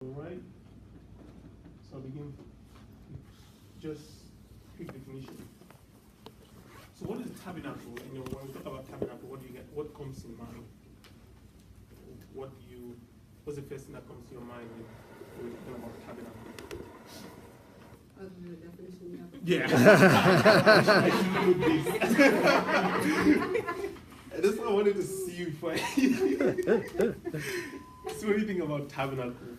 Alright, so I'll begin just quick definition. So what is tabernacle? When we talk about tabernacle, what do you get? What comes in mind? What's the first thing that comes to your mind when we're talking about tabernacle? Other than the definition, yeah. That's what I wanted to see you find. So what do you think about tabernacle?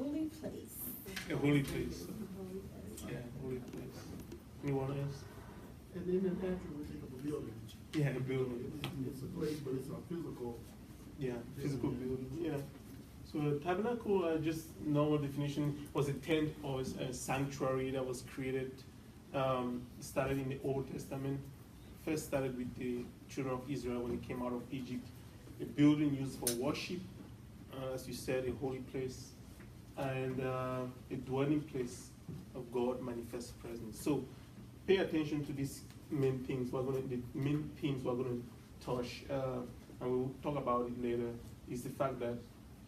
holy place. A holy place. Yeah, holy place. Anyone else? And then in natural, we think of a building. Yeah, a building. It's a place, but it's a physical. Yeah, physical building. Yeah. So the tabernacle, just normal definition, was a tent or a sanctuary that was created, started in the Old Testament. First started with the children of Israel when they came out of Egypt. A building used for worship, as you said, a holy place, and a dwelling place of God manifest presence. So pay attention to these main things. The main themes we're going to touch, and we'll talk about it later, is the fact that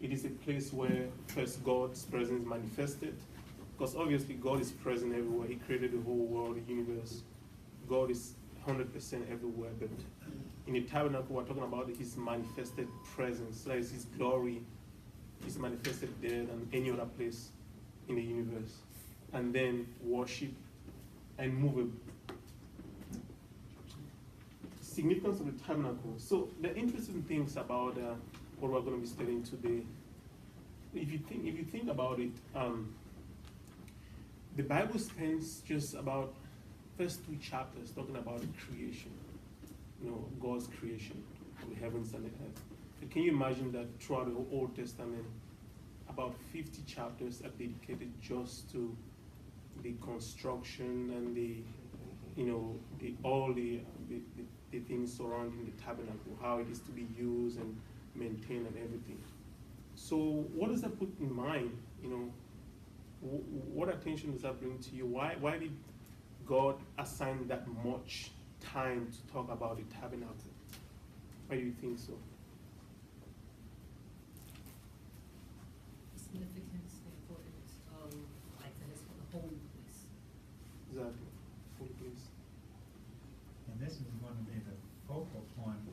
it is a place where first God's presence manifested, because obviously God is present everywhere. He created the whole world, the universe. God is 100% everywhere, but in the tabernacle we're talking about his manifested presence. That is his glory is manifested there than any other place in the universe. And then worship and movable. Significance of the tabernacle. So the interesting things about what we're going to be studying today, if you think about it, the Bible spends just about first 2 chapters talking about the creation, God's creation of the heavens and the earth. And can you imagine that throughout the Old Testament, about 50 chapters are dedicated just to the construction and all the things surrounding the tabernacle, how it is to be used and maintained and everything. So what does that put in mind? What attention does that bring to you? Why did God assign that much time to talk about the tabernacle? Why do you think so? Significance, the importance of, like this, for the holy place. Exactly, holy place. And this is going to be the focal point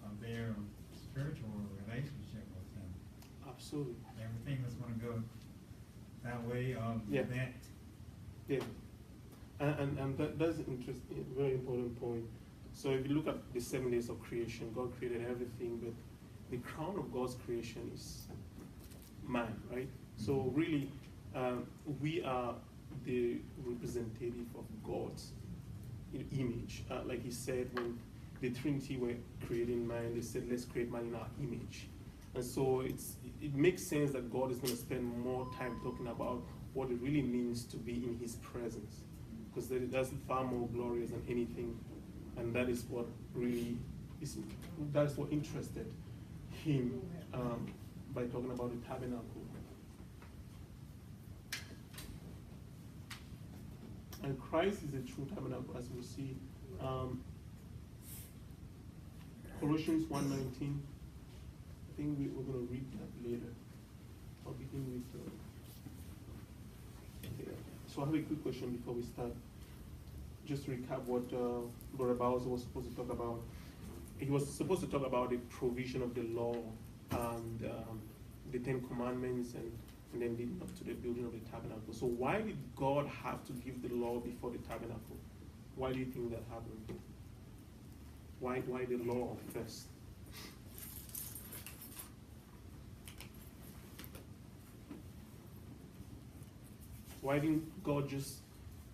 of their spiritual relationship with him. Absolutely. Everything is going to go that way Yeah. that. Yeah. And that's an interesting, very important point. So if you look at the 7 days of creation, God created everything, but the crown of God's creation is man, right? So really, we are the representative of God's image. Like he said, when the Trinity were creating man, they said, let's create man in our image. And so it makes sense that God is going to spend more time talking about what it really means to be in his presence, because that's far more glorious than anything, and that is what really that's what interested him by talking about the tabernacle. And Christ is the true tabernacle, as we see. Colossians 1:19. I think we're going to read that later. I'll begin with. So I have a quick question before we start. Just to recap what Brother Bowser was supposed to talk about. He was supposed to talk about the provision of the law and the 10 Commandments and then leading up to the building of the tabernacle. So why did God have to give the law before the tabernacle? Why do you think that happened? Why the law first? Why didn't God just,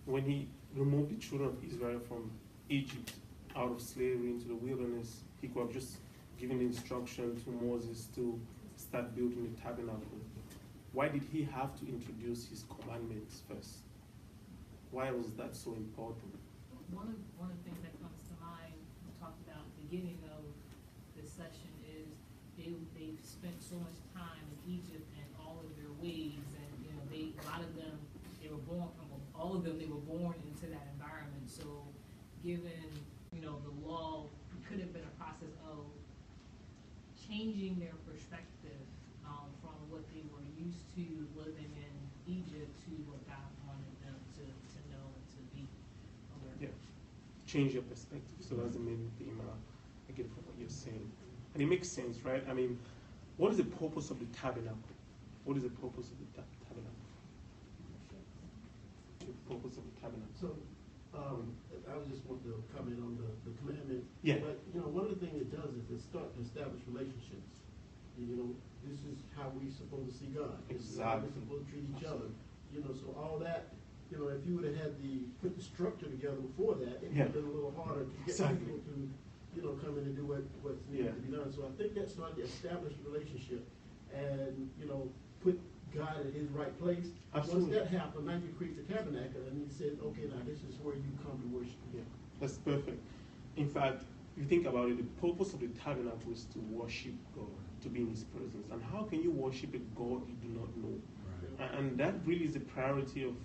when he removed the children of Israel from Egypt out of slavery into the wilderness, he could have just given the instruction to Moses to start building the tabernacle? Why did he have to introduce his commandments first? Why was that so important? One of the things that comes to mind, we talked about at the beginning of this session, is they've spent so much time in Egypt and all of their ways, and they were born into that environment. So given the law, it could have been a process of changing their perspective from what they were change your perspective. So that's the main theme I get from what you're saying. And it makes sense, right? I mean, what is the purpose of the tabernacle? What is the purpose of the tabernacle? The purpose of the tabernacle. So, I was just want to comment on the commandment. Yeah. But, one of the things it does is it starts to establish relationships. This is how we supposed to see God. This is how we're Exactly. supposed to treat each other. So all that, if you would have had put the structure together before that, it would have been a little harder to get Exactly. people to, come in and do what's needed to be done. So I think that started to establish a relationship and, put God in his right place. Absolutely. Once that happened, now you create the tabernacle and he said, okay, now this is where you come to worship. Yeah, that's perfect. In fact, if you think about it, the purpose of the tabernacle is to worship God, to be in his presence. And how can you worship a God you do not know? Right. And that really is the priority of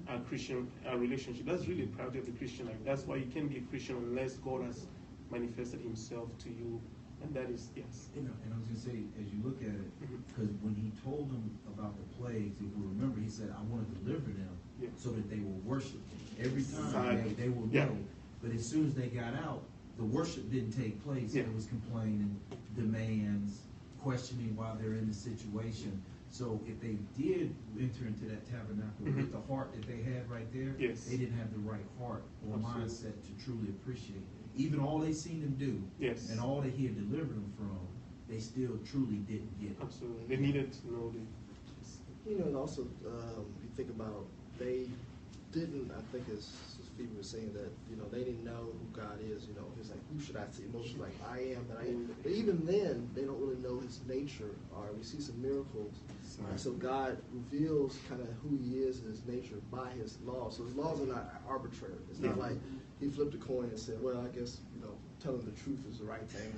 our Christian relationship. That's really the priority of the Christian life. That's why you can't be a Christian unless God has manifested himself to you. And that is, yes. And I was going to say, as you look at it, because when he told them about the plagues, if you remember, he said, I want to deliver them so that they will worship him. Every time they will know. But as soon as they got out, the worship didn't take place. It was complaining, demands, questioning why they're in the situation. So if they did enter into that tabernacle with the heart that they had right there, they didn't have the right heart or mindset to truly appreciate it. Even all they seen him do and all that he had delivered them from, they still truly didn't get it. Absolutely. They needed to know the... And also, you think about, they didn't, I think as Phoebe was saying that, they didn't know who God is, he's like, who should I see? Most like, I am that I am. But even then, they don't really know his nature, or we see some miracles. So God reveals kind of who he is and his nature by his laws. So his laws are not arbitrary. It's not like he flipped a coin and said, well, I guess, telling the truth is the right thing.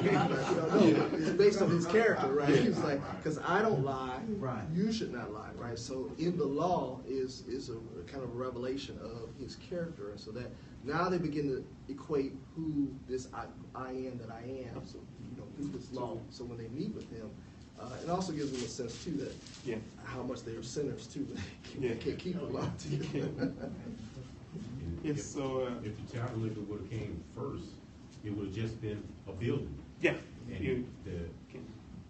No, it's based on his character, right? He's like, because I don't lie, you should not lie, right? So in the law is a kind of a revelation of his character. And so that now they begin to equate who this I am that I am, through this law. So when they meet with him, it also gives them a sense too that how much they are sinners too. They can't keep the law to you. Yes, so if the tabernacle would have came first, it would have just been a building. Yeah. And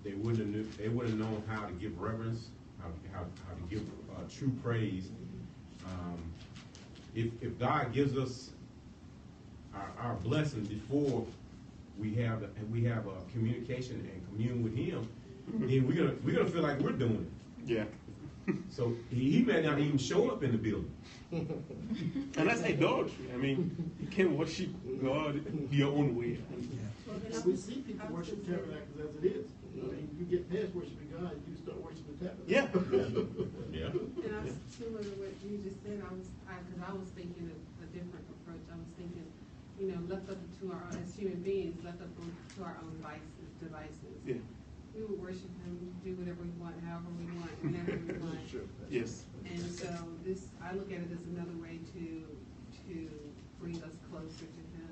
they wouldn't have known how to give reverence, how to give true praise. If God gives us our blessing before we have a communication and commune with Him, then we're gonna feel like we're doing it. Yeah. So he may not even show up in the building. And that's idolatry. I mean, you can't worship God your own way. And we see people worship tabernacles as it is. You get past worshiping God, you start worshiping tabernacle. Yeah. Yeah. And I was similar to what you just said. Because I was thinking of a different approach. I was thinking, left up to our own, as human beings, left up to our own devices. Yeah. We would worship him, do whatever we want, however we want, whenever we want. Yes. And so I look at it as another way to bring us closer to him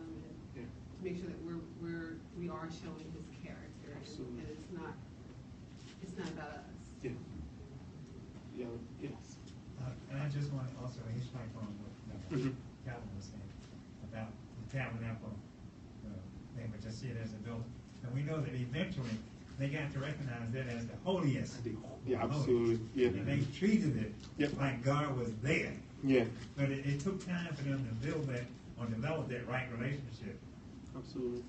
and to make sure that we are showing his character. Absolutely. And it's not about us. Yeah. Yeah. Yes. And I just want to also expand on what Calvin was saying about the tabernacle. They would just see it as a building. And we know that eventually they got to recognize that as the holiest. Yeah, absolutely. Yeah. And they treated it like God was there. Yeah. But it took time for them to build that or develop that right relationship. Absolutely.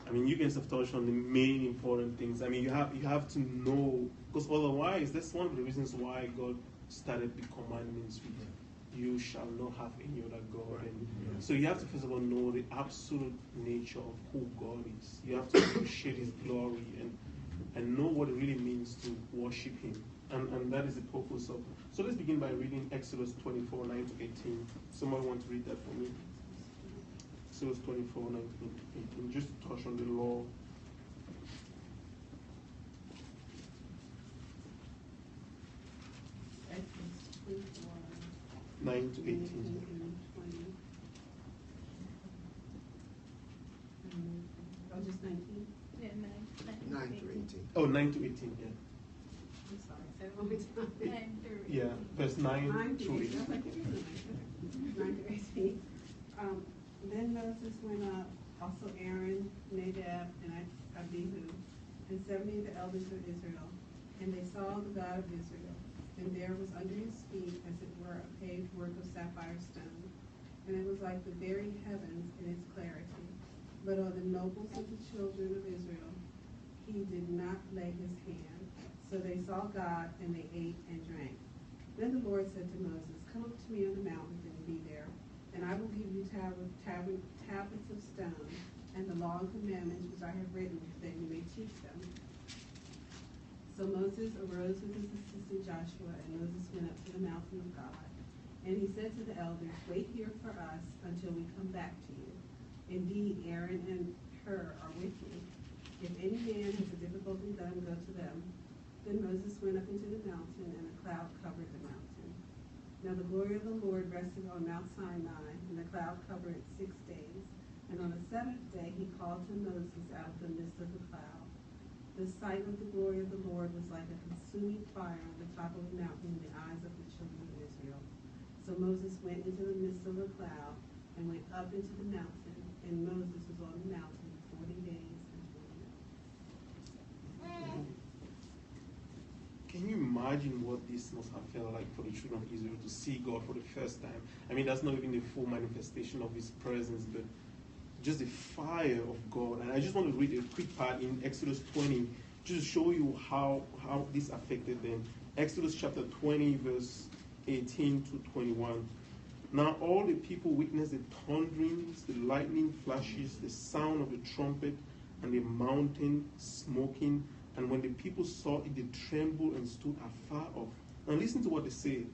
I mean, you guys have touched on the main important things. I mean, you have to know, because otherwise, that's one of the reasons why God started the commandments with you shall not have any other God. And so you have to first of all know the absolute nature of who God is. You have to appreciate his glory and know what it really means to worship him. And that is the purpose of. So let's begin by reading Exodus 24, 9 to 18. Somebody want to read that for me? Exodus 24, 9 to 18. Just to touch on the law. Exodus 24. 9 to 18. 19 and 20. Oh, just 19? Yeah, 9 through 18. Oh, 9 to 18, yeah. I'm sorry, say it one more time. 9 through Yeah, verse 9 9 through 18. 9 to 18. Then Moses went up, also Aaron, Nadab, and Abihu, and 70 of the elders of Israel. And they saw the God of Israel. And there was under his feet, as it were, a paved work of sapphire stone. And it was like the very heavens in its clarity. But on the nobles of the children of Israel, he did not lay his hand. So they saw God, and they ate and drank. Then the Lord said to Moses, come up to me on the mountain and be there. And I will give you tablets of stone, and the law and commandments which I have written, that you may teach them. So Moses arose with his assistant Joshua, and Moses went up to the mountain of God. And he said to the elders, wait here for us until we come back to you. Indeed, Aaron and Hur are with me. If any man has a difficulty, let him go to them. Then Moses went up into the mountain, and a cloud covered the mountain. Now the glory of the Lord rested on Mount Sinai, and the cloud covered it 6 days. And on the seventh day he called to Moses out of the midst of the cloud. The sight of the glory of the Lord was like a consuming fire on the top of the mountain in the eyes of the children of Israel. So Moses went into the midst of the cloud and went up into the mountain, and Moses was on the mountain 40 days and 40 nights. Can you imagine what this must have felt like for the children of Israel to see God for the first time? I mean, that's not even the full manifestation of his presence, but just the fire of God. And I just want to read a quick part in Exodus 20 just to show you how this affected them. Exodus chapter 20, verse 18 to 21. Now all the people witnessed the thunderings, the lightning flashes, the sound of the trumpet, and the mountain smoking. And when the people saw it, they trembled and stood afar off. And listen to what they say.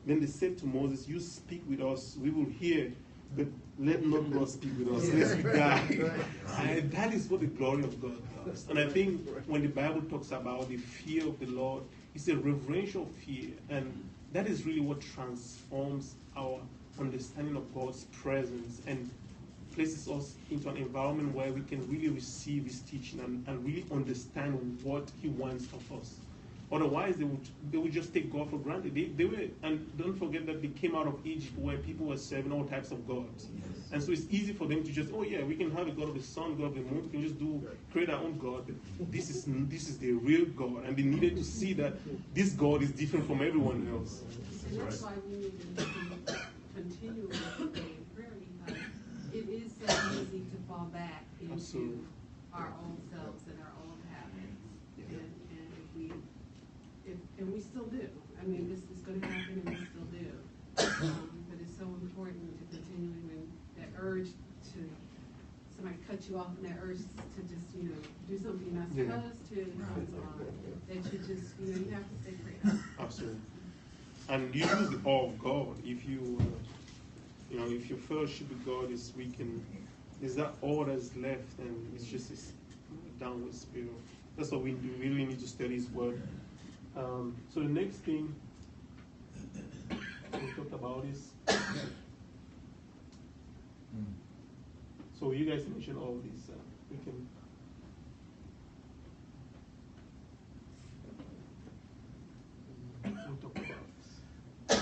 Then they said to Moses, you speak with us, we will hear, but let not God speak with us, lest we die. And that is what the glory of God does. And I think when the Bible talks about the fear of the Lord, it's a reverential fear. And that is really what transforms our understanding of God's presence and places us into an environment where we can really receive his teaching and really understand what he wants of us. Otherwise, they would just take God for granted. They were, and don't forget that they came out of Egypt where people were serving all types of gods. Yes. And so it's easy for them to just, oh yeah, we can have a God of the sun, God of the moon, we can just create our own God. But this is the real God. And they needed to see that this God is different from everyone else. And that's why we need to continually stay in prayer, because it is so easy to fall back into Absolutely. our own selves and our own habits. Yeah. And we still do. I mean, this is going to happen, and we still do. But it's so important to continually, when that urge to, somebody cut you off, and that urge to just, do something you're not supposed to comes on, that you just, you have to stay prayed. Absolutely. And you use the awe of God. If you, if your fellowship with God is weakened, there's that awe that's left, and it's just this downward spiral. That's what we do. We really need to study his word. So the next thing we talked about is, so you guys mentioned all these. We can. We'll talk about this.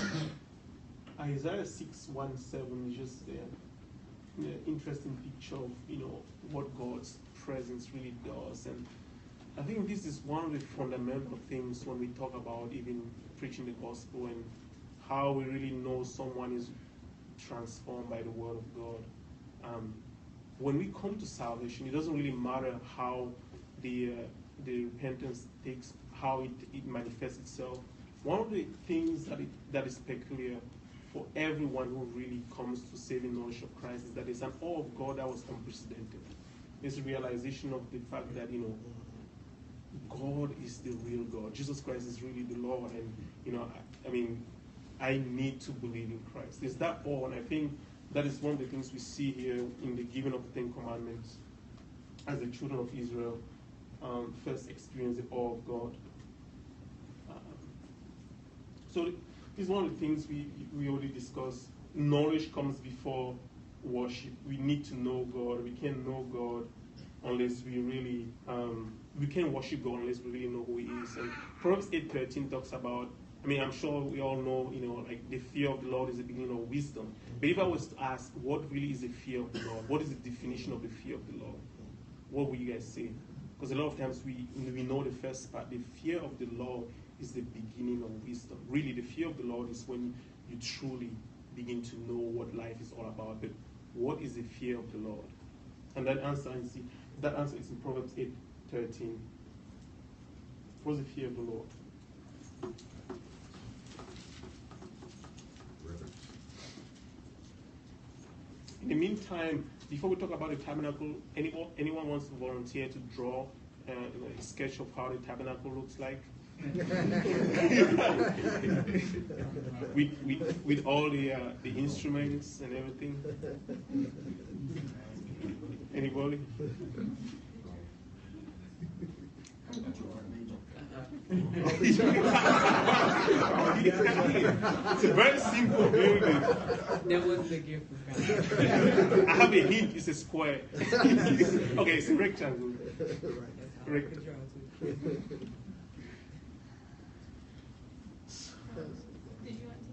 Isaiah 6:1-7 is just an interesting picture of what God's presence really does, and I think this is one of the fundamental things when we talk about even preaching the gospel and how we really know someone is transformed by the word of God. When we come to salvation, it doesn't really matter how the repentance takes, how it manifests itself. One of the things that is peculiar for everyone who really comes to saving knowledge of Christ is that there's an awe of God that was unprecedented. There's a realization of the fact that, God is the real God. Jesus Christ is really the Lord. And, I need to believe in Christ. There's that awe, and I think that is one of the things we see here in the giving of the Ten Commandments. As the children of Israel first experience the awe of God. So this is one of the things we already discussed. Knowledge comes before worship. We need to know God. We can't know God unless we really, we can't worship God unless we really know who he is. And Proverbs 8:13 talks about I mean, I'm sure we all know, like the fear of the Lord is the beginning of wisdom. But if I was to ask, what really is the fear of the Lord? What is the definition of the fear of the Lord? What would you guys say? Because a lot of times we know the first part. The fear of the Lord is the beginning of wisdom. Really, the fear of the Lord is when you truly begin to know what life is all about. But what is the fear of the Lord? And that answer is in Proverbs 8:13. What's the fear of the Lord? In the meantime, before we talk about the tabernacle, anyone wants to volunteer to draw a sketch of how the tabernacle looks like? with all the instruments and everything? Anybody? It's a very simple building. That wasn't a gift from God. I have a hint, it's a square. Okay, it's a rectangle.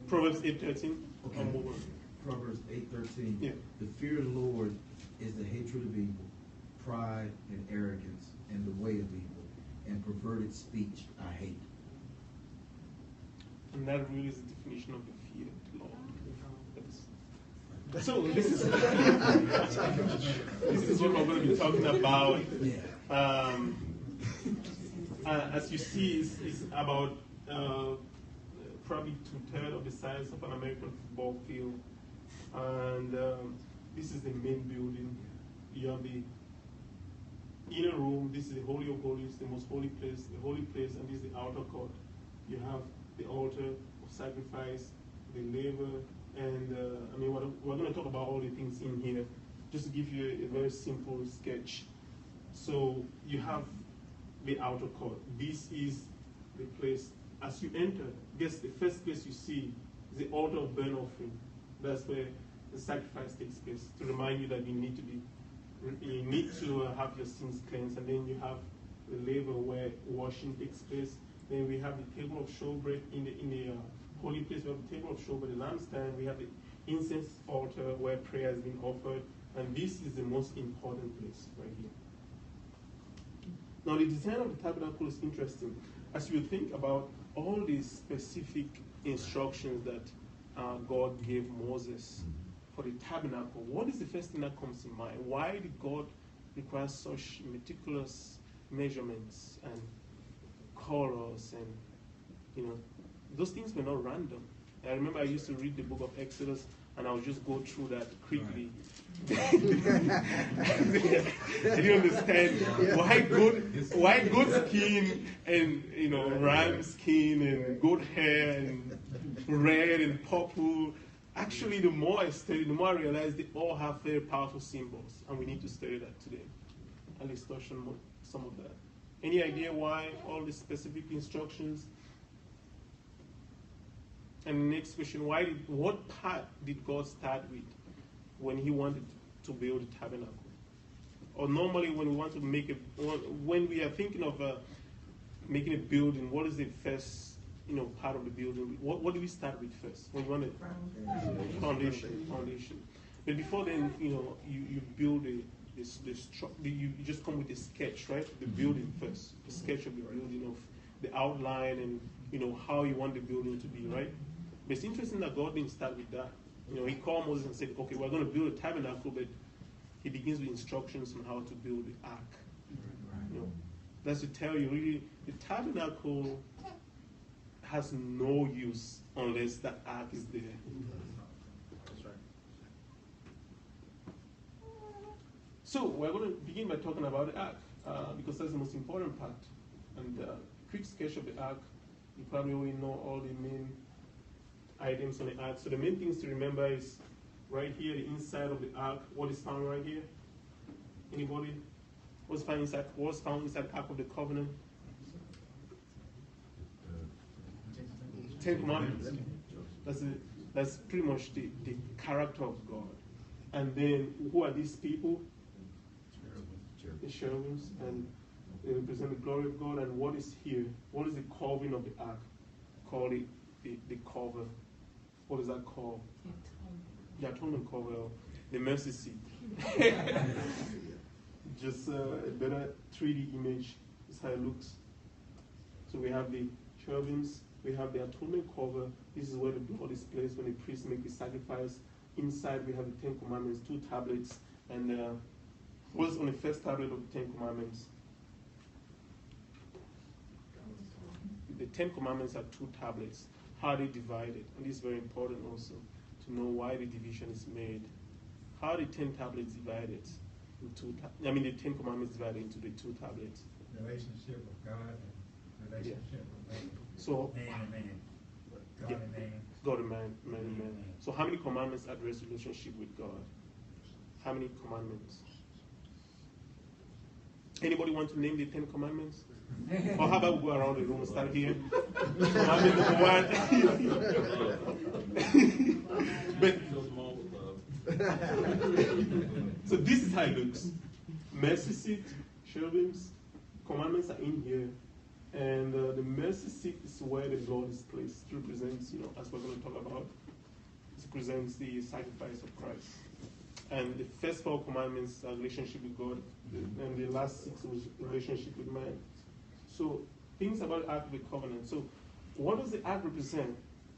Proverbs 8:13. Okay. Proverbs 8:13. Yeah. The fear of the Lord is the hatred of evil, pride and arrogance, and the way of evil, and perverted speech I hate. And that really is the definition of the fear of the Lord. So this is what we're going to be talking about. As you see, it's about probably 2/3 of the size of an American football field. And this is the main building. You have the inner room. This is the Holy of Holies, the most holy place, the holy place, and this is the outer court. You have the altar of sacrifice, the laver, and I mean, we're going to talk about all the things in here, just to give you a very simple sketch. So you have the outer court. This is the place. As you enter, guess the first place you see is the altar of burnt offering. That's where the sacrifice takes place, to remind you that you need to have your sins cleansed. And then you have the laver where washing takes place. Then we have the table of showbread in the holy place. We have the table of showbread, the lampstand. We have the incense altar where prayer has been offered. And this is the most important place right here. Now, the design of the tabernacle is interesting. As you think about all these specific instructions that God gave Moses for the tabernacle, what is the first thing that comes to mind? Why did God require such meticulous measurements and colors? And, those things were not random. I remember I used to read the book of Exodus, and I would just go through that quickly. I didn't understand why goat skin and ram skin and goat hair and red and purple. Actually, the more I studied, the more I realized they all have very powerful symbols, and we need to study that today. At least touch on some of that. Any idea why all the specific instructions? And the next question, what part did God start with when he wanted to build a tabernacle? Or normally when we want to when we are thinking of making a building, what is the first part of the building? What do we start with first? When you want a foundation. But before then, you build you just come with a sketch, right? The building first, a sketch of the building, of the outline, and how you want the building to be, right? But it's interesting that God didn't start with that. He called Moses and said, okay, we're going to build a tabernacle, but he begins with instructions on how to build the ark. That's to tell you, really, the tabernacle has no use unless that ark is there. That's right. So we're going to begin by talking about the ark, because that's the most important part. And quick sketch of the ark, you probably already know all the main items on the ark. So the main things to remember is right here, the inside of the ark. What is found right here? Anybody? What's found inside the Ark of the Covenant? 10 Commandments. That's pretty much the character of God. And then who are these people? The cherubims, and they represent the glory of God. And what is here? What is the covering of the ark? call it the cover. What is that called? The atonement cover, the mercy seat. Just a better 3D image is how it looks. So we have the cherubims, we have the atonement cover. This is where the blood is placed when the priest makes the sacrifice. Inside we have the 10 Commandments, 2 tablets, and what's on the first tablet of the 10 Commandments? The 10 Commandments are 2 tablets. How are they divided? And this is very important also to know why the division is made. How are the 10 tablets divided? The 10 Commandments divided into the 2 tablets. Relationship with God and relationship with man. So, man and man. God and man. God and man, man and man. So how many commandments address relationship with God? How many commandments? Anybody want to name the 10 Commandments? Or how about we go around the room and start here? Commandment number 1. But, so this is how it looks. Mercy seat, cherubims, commandments are in here. And the mercy seat is where the blood is placed. It represents, as we're going to talk about, it represents the sacrifice of Christ. And the first 4 commandments are relationship with God, and the last 6 was relationship with man. So things about the Ark of the Covenant. So what does the Ark represent?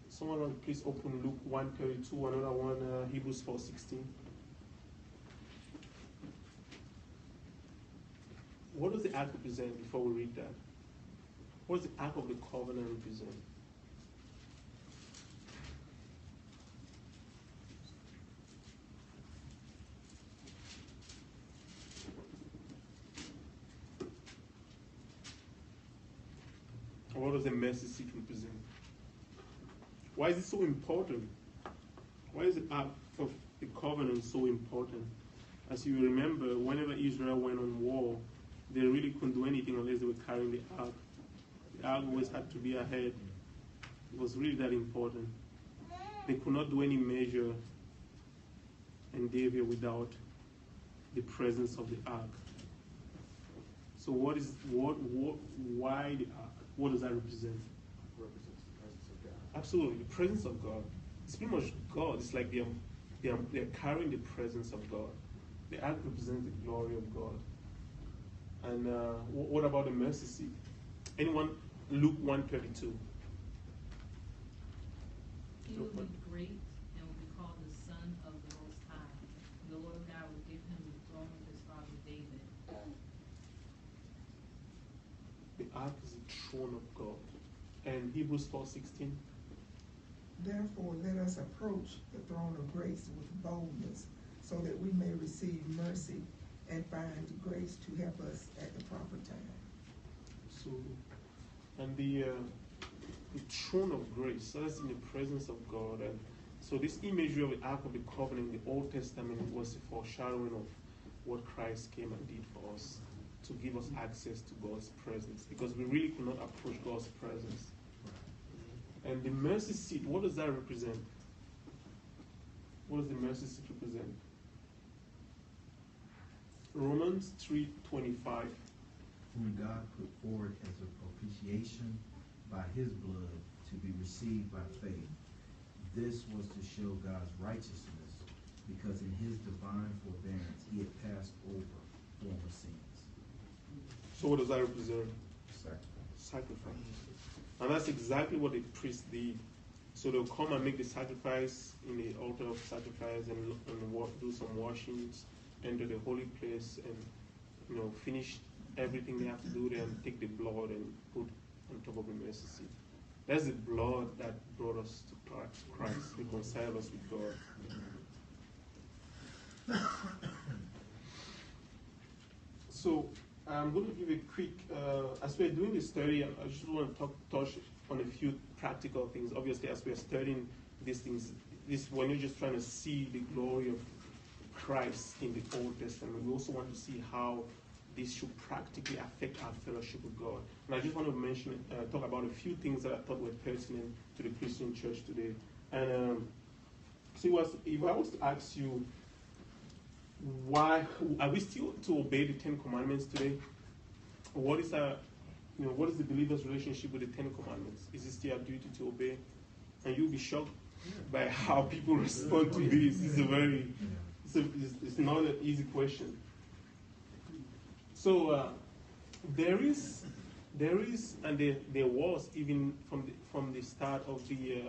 Someone please open Luke 1:32, another one, Hebrews 4:16. What does the Ark represent before we read that? What does the Ark of the Covenant represent? What does the mercy seat represent? Why is it so important? Why is the Ark of the Covenant so important? As you remember, whenever Israel went on war, they really couldn't do anything unless they were carrying the Ark. The Ark always had to be ahead. It was really that important. They could not do any major endeavor without the presence of the Ark. So why the Ark? What does that represent? Represents the presence of God. Absolutely, the presence of God. It's pretty much God. It's like they're carrying the presence of God. The Ark represents the glory of God. And what about the mercy seat? Anyone? Luke 1:32. He will be great and will be called the Son of the Most High. The Lord God will give him the throne of his father David. The Ark is the throne of God. And Hebrews 4:16. Therefore, let us approach the throne of grace with boldness, so that we may receive mercy and find grace to help us at the proper time. So, and the throne of grace, so that's in the presence of God. And so this imagery of the Ark of the Covenant in the Old Testament was a foreshadowing of what Christ came and did for us, to give us access to God's presence, because we really could not approach God's presence. And the mercy seat, what does that represent? What does the mercy seat represent? Romans 3:25. Whom God put forward as a propitiation by his blood to be received by faith. This was to show God's righteousness, because in his divine forbearance he had passed over former sins. So what does that represent? Sacrifice. Sacrifice. And that's exactly what the priest did. So they'll come and make the sacrifice in the altar of sacrifice and do some washings, enter the holy place, and finish everything they have to do there, and take the blood and put on top of the mercy seat. That's the blood that brought us to Christ, reconciled us with God. So I'm going to give a quick, as we're doing this study, I just want to touch on a few practical things. Obviously, as we're studying these things, when you're just trying to see the glory of Christ in the Old Testament, we also want to see how this should practically affect our fellowship with God. And I just want to talk about a few things that I thought were pertinent to the Christian church today. And so if I was to ask you, why are we still to obey the 10 Commandments today? What is our what is the believer's relationship with the Ten Commandments? Is it still our duty to obey? And you'll be shocked by how people respond to this. It's not an easy question. So there is, and there was, even from the start of the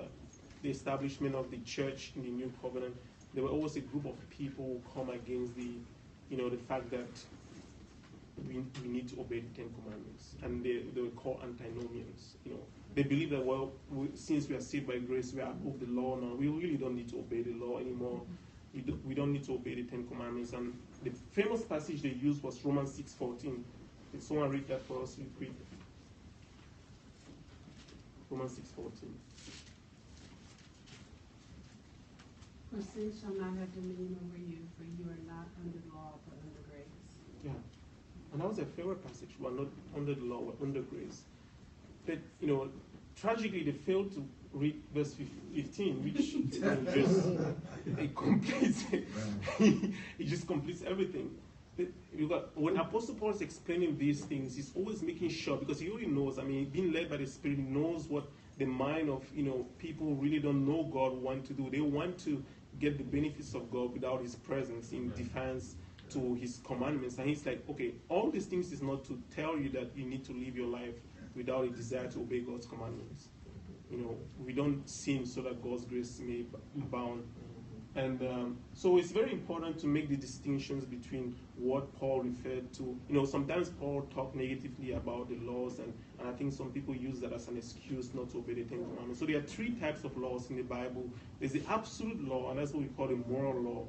establishment of the church in the New Covenant, there were always a group of people who come against the fact that we need to obey the Ten Commandments, and they were called antinomians. They believe that, well, since we are saved by grace, we are above the law now. We really don't need to obey the law anymore. We don't need to obey the Ten Commandments. And the famous passage they used was Romans 6:14. Can someone read that for us real quick? Romans 6:14. For sin shall not have dominion over you, for you are not under the law, but under grace. Yeah. And that was a favorite passage. We are not under the law, we're under grace. But, tragically, they failed to read verse 15, which it just completes everything. When Apostle Paul is explaining these things, he's always making sure, because he already knows, being led by the Spirit, he knows what the mind of, people who really don't know God want to do. They want to get the benefits of God without his presence, in defiance to his commandments. And he's like, okay, all these things is not to tell you that you need to live your life without a desire to obey God's commandments. We don't sin so that God's grace may abound. And so it's very important to make the distinctions between what Paul referred to. Sometimes Paul talked negatively about the laws, and I think some people use that as an excuse not to obey the Ten Commandments. So there are three types of laws in the Bible. There's the absolute law, and that's what we call the moral law.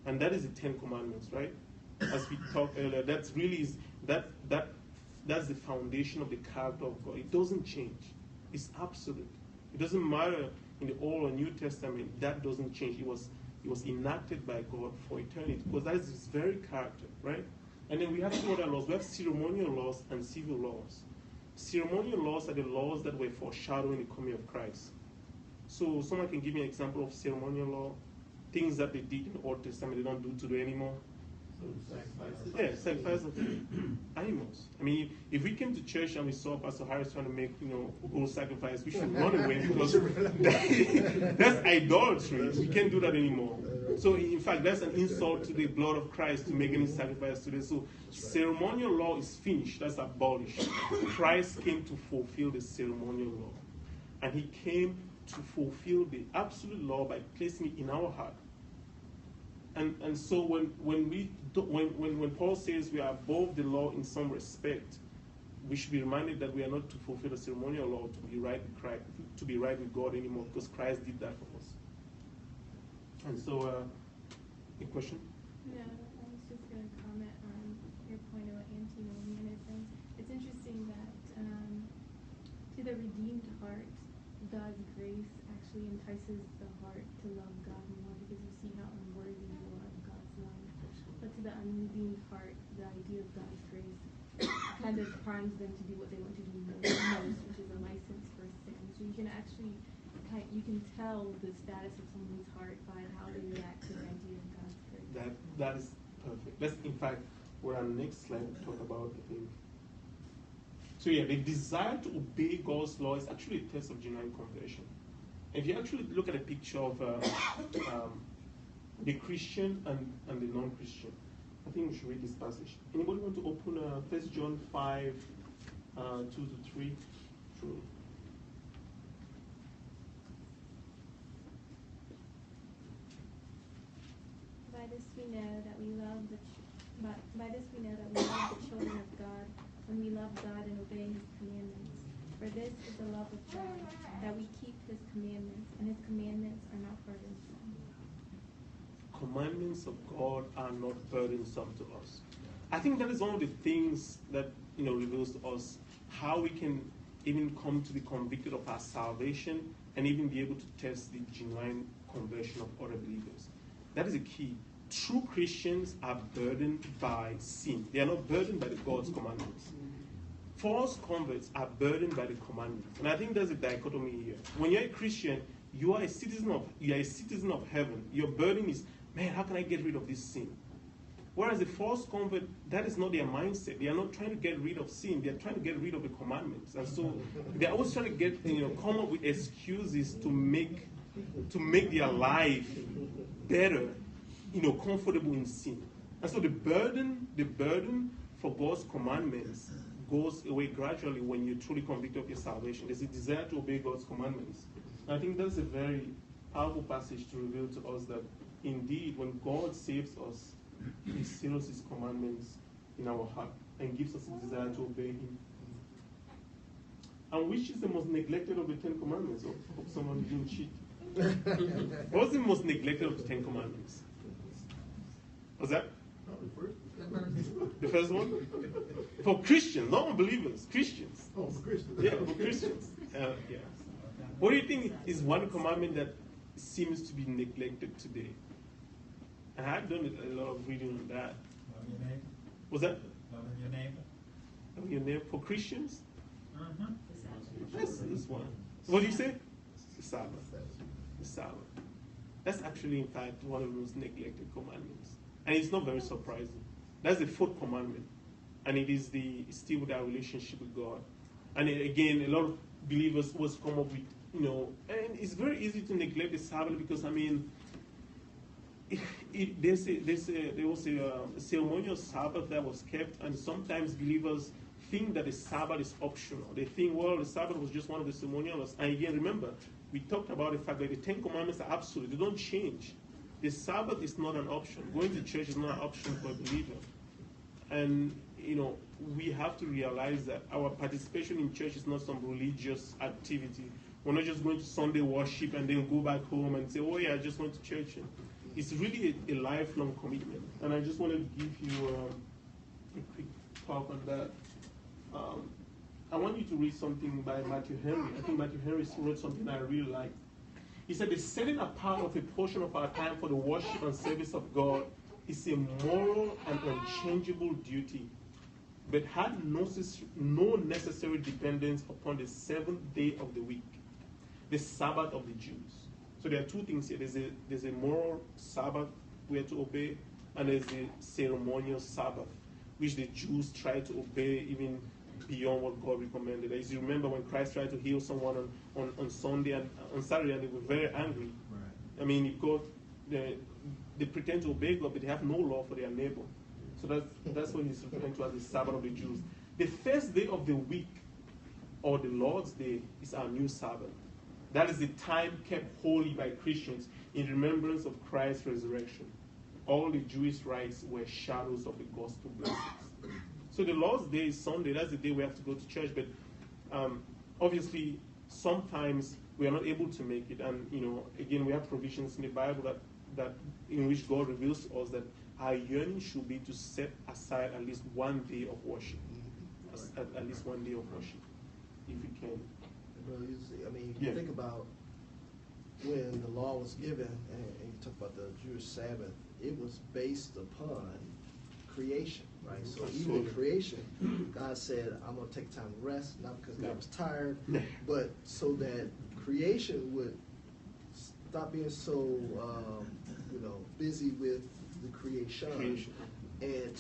And that is the Ten Commandments, right? As we talked earlier, that's really that's the foundation of the character of God. It doesn't change. It's absolute. It doesn't matter in the Old or New Testament. That doesn't change. It was enacted by God for eternity, because that is his very character, right? And then we have two other laws. We have ceremonial laws and civil laws. Ceremonial laws are the laws that were foreshadowing the coming of Christ. So someone can give me an example of ceremonial law, things that they did in the Old Testament they don't do today anymore. Yeah, sacrifice of animals. If we came to church and we saw Pastor Harris trying to make, bull sacrifice, we should run away, because that's idolatry. We can't do that anymore. So, in fact, that's an insult to the blood of Christ to make any sacrifice today. So, ceremonial law is finished. That's abolished. Christ came to fulfill the ceremonial law, and he came to fulfill the absolute law by placing it in our heart. And so when Paul says we are above the law in some respect, we should be reminded that we are not to fulfill the ceremonial law to be right with Christ, to be right with God anymore, because Christ did that for us. And so, a question? Yeah, I was just going to comment on your point about antinomianism. It's interesting that to the redeemed heart, God's grace actually entices the heart to love God more, because you see how unworthy you are of God's love. But to the unredeemed heart, the idea of God's grace kind of primes them to do what they want to do most, which is a license for sin. So you can actually, you can tell the status of someone's heart by how they react to the idea of God's grace. That is perfect. That's, in fact, what our next slide will talk about, I think. So yeah, the desire to obey God's law is actually a test of genuine conversion. If you actually look at a picture of the Christian and the non-Christian, I think we should read this passage. Anybody want to open 1 John 5, 2-3? True. By this we know that we love the children of God, when we love God and obey his commandments. For this is the love of God, that we keep his commandments, and his commandments are not burdensome. Commandments of God are not burdensome to us. I think that is one of the things that reveals to us how we can even come to be convicted of our salvation and even be able to test the genuine conversion of other believers. That is a key. True Christians are burdened by sin. They are not burdened by the God's commandments. False converts are burdened by the commandments. And I think there's a dichotomy here. When you're a Christian, you are a citizen of heaven. Your burden is, man, how can I get rid of this sin? Whereas the false convert, that is not their mindset. They are not trying to get rid of sin. They are trying to get rid of the commandments. And so they're always trying to get, come up with excuses to make their life better, comfortable in sin. And so the burden for God's commandments goes away gradually when you're truly convicted of your salvation. There's a desire to obey God's commandments. And I think that's a very powerful passage to reveal to us that indeed when God saves us, He seals His commandments in our heart and gives us a desire to obey Him. And which is the most neglected of the 10 commandments? Hope someone didn't cheat. What's the most neglected of the 10 commandments? What's that? The first one? For Christians, not unbelievers, Christians. Oh, for Christians. Yeah, for Christians. Yeah. What do you think is one commandment that seems to be neglected today? And I've done a lot of reading on that. Love your neighbor. What's that? Loving your neighbor. Loving your neighbor. For Christians? Uh-huh. That's this one. What do you say? The Sabbath. The Sabbath. That's actually, in fact, one of the most neglected commandments. And it's not very surprising. That's the fourth commandment. And it is still with our relationship with God. And again, a lot of believers always come up with, and it's very easy to neglect the Sabbath because, there was a ceremonial Sabbath that was kept, and sometimes believers think that the Sabbath is optional. They think, well, the Sabbath was just one of the ceremonials. And again, remember, we talked about the fact that the 10 commandments are absolute. They don't change. The Sabbath is not an option. Going to church is not an option for a believer. And, we have to realize that our participation in church is not some religious activity. We're not just going to Sunday worship and then go back home and say, oh yeah, I just went to church. It's really a lifelong commitment. And I just want to give you a quick talk on that. I want you to read something by Matthew Henry. I think Matthew Henry wrote something I really like. He said, the setting apart of a portion of our time for the worship and service of God is a moral and unchangeable duty, but had no necessary dependence upon the seventh day of the week, the Sabbath of the Jews. So there are two things here. There's a moral Sabbath we are to obey, and there's a ceremonial Sabbath, which the Jews try to obey even beyond what God recommended. As you remember, when Christ tried to heal someone on Sunday and on Saturday, and they were very angry. Right. If God, they pretend to obey God, but they have no law for their neighbor. So that's what he's referring to as the Sabbath of the Jews. The first day of the week, or the Lord's Day, is our new Sabbath. That is the time kept holy by Christians in remembrance of Christ's resurrection. All the Jewish rites were shadows of the gospel blessings. So the Lord's Day is Sunday. That's the day we have to go to church. But obviously, sometimes we are not able to make it. And again, we have provisions in the Bible that in which God reveals to us that our yearning should be to set aside at least one day of worship. At least one day of worship, if we can. You think about when the law was given, and you talk about the Jewish Sabbath, it was based upon creation, right? So even in creation, God said, I'm going to take time to rest, not because God was tired, but so that creation would stop being so, busy with the creation and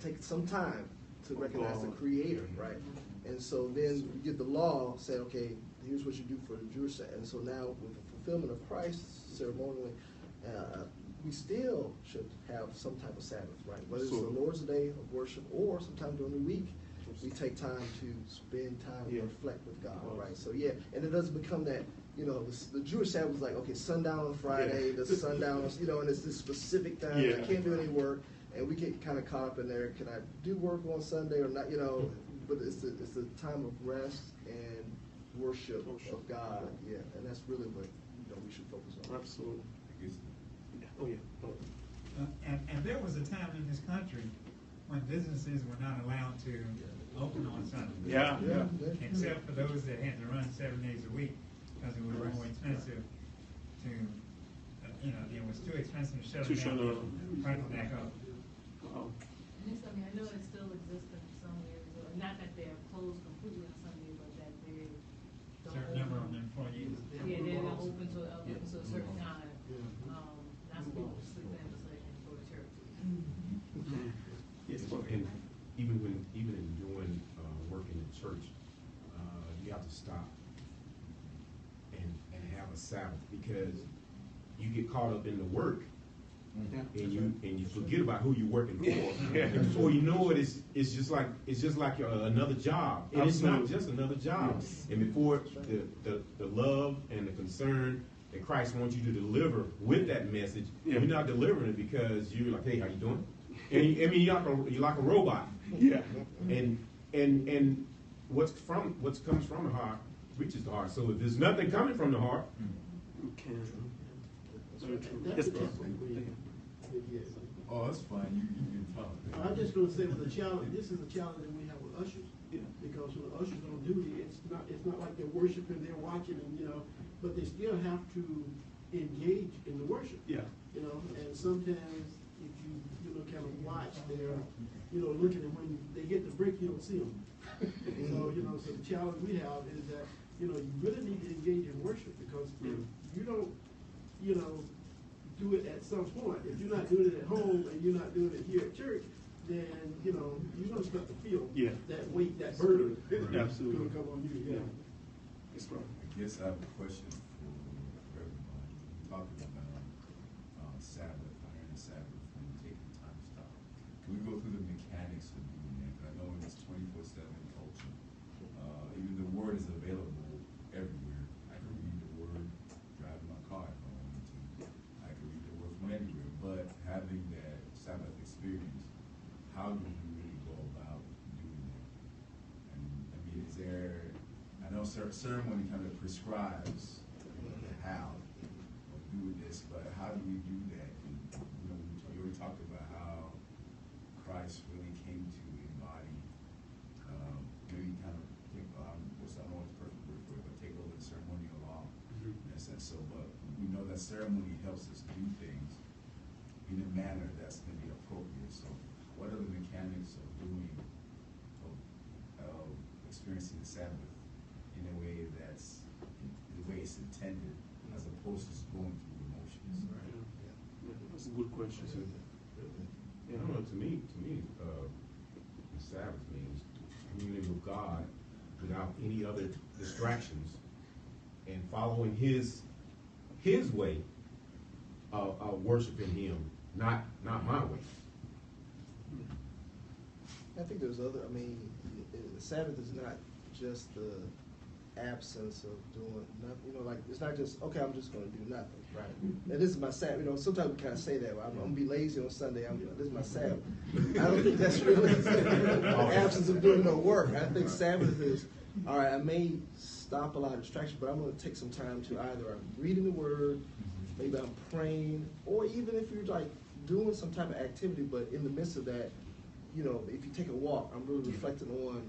take some time to recognize the Creator, right? And so then you get the law, say, okay, here's what you do for the Jewish Sabbath. And so now with the fulfillment of Christ ceremonially, we still should have some type of Sabbath, right? Whether it's the Lord's Day of worship or sometime during the week, we take time to spend time and reflect with God, right? So and it doesn't become that, the Jewish Sabbath was like, okay, sundown on Friday, the sundown, and it's this specific time, I can't do any work, and we get kind of caught up in there, can I do work on Sunday or not, but it's the time of rest and worship of God, and that's really what we should focus on. Absolutely. And there was a time in this country when businesses were not allowed to open on Sunday. Except for those that had to run 7 days a week because it was more expensive to, it was too expensive to shut it down right back up. I know it still exists in some areas, not that they're closed completely on Sunday, but that they don't certain number of employees. Yeah, they're not open to a certain time. Not supposed to sleep in and go to church. start to stop and have a Sabbath, because you get caught up in the work and you forget about who you're working for. And before you know it, it's just like another job. And it's not just another job. And before the love and the concern that Christ wants you to deliver with that message, you're not delivering it because you're like, hey, how you doing? And you're like a robot. Yeah. And what comes from the heart reaches the heart. So if there's nothing coming from the heart, you can't. Oh, that's fine. You can talk. I'm just going to say, with the challenge, this is a challenge that we have with ushers. Yeah. Because when the ushers on duty, it's not like they're worshiping, they're watching, and but they still have to engage in the worship. Yeah. And sometimes if you kind of watch, they're looking at, when they get the break, you don't see them. So so the challenge we have is that you really need to engage in worship, because if you don't do it at some point. If you're not doing it at home and you're not doing it here at church, then you're going to start to feel that weight, that burden. Absolutely. Going to come on you. Yeah. I guess I have a question for everybody. We're talking about Sabbath, iron the Sabbath, and taking time to stop. Can we go through the mechanics of doing that? Because I know in this 24/7 culture, even the word is available everywhere. I can read the word driving my car if I wanted to. I can read the word from anywhere. But having that Sabbath experience, how do you really go about doing that? And I mean, is there? I know ceremony kind of prescribes the how of doing this, but how do we do that? And, you already talked about how Christ really came to embody, maybe kind of take, I don't know what the perfect word for it, but take over the ceremonial law in a sense. So, but we know that ceremony helps us do things in a manner that's going to be appropriate. So, what are the mechanics of doing, of experiencing the Sabbath in a way that's the way it's intended, as opposed to just going through the motions? Right. Yeah. That's a good question. I don't know, to me, the Sabbath means communing with God without any other distractions and following His way of worshiping Him, not my way. I think there's other, the Sabbath is not just the absence of doing nothing, like, it's not just, okay, I'm just going to do nothing, right? And this is my Sabbath, sometimes we kind of say that, well, I'm going to be lazy on Sunday, this is my Sabbath. I don't think that's really the absence of doing no work. I think Sabbath is, all right, I may stop a lot of distractions, but I'm going to take some time to either I'm reading the Word, maybe I'm praying, or even if you're like doing some type of activity, but in the midst of that, if you take a walk, I'm really reflecting on,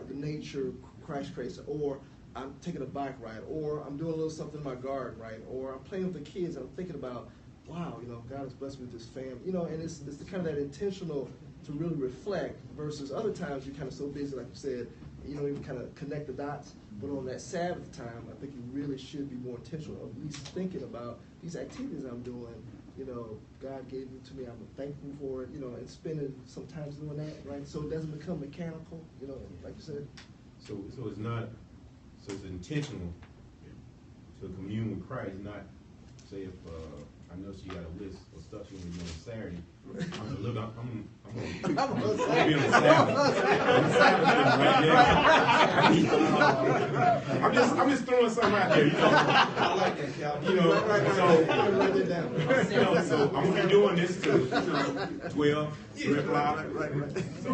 the nature Christ creates, or I'm taking a bike ride, or I'm doing a little something in my garden, right? Or I'm playing with the kids and I'm thinking about, wow, God has blessed me with this family, and it's the kind of that intentional to really reflect, versus other times you're kind of so busy, like you said, you don't even kind of connect the dots. But on that Sabbath time, I think you really should be more intentional, of at least thinking about these activities I'm doing. God gave it to me, I'm thankful for it, and spending some time doing that, right? So it doesn't become mechanical, like you said. So it's intentional to commune with Christ, not say if I know she got a list of stuff she want to do on Saturday. I'm gonna look. I'm gonna be on the Sabbath. I'm just throwing something out there. I like that, Calvin. So I'm gonna be doing this till 12, 3 o'clock. So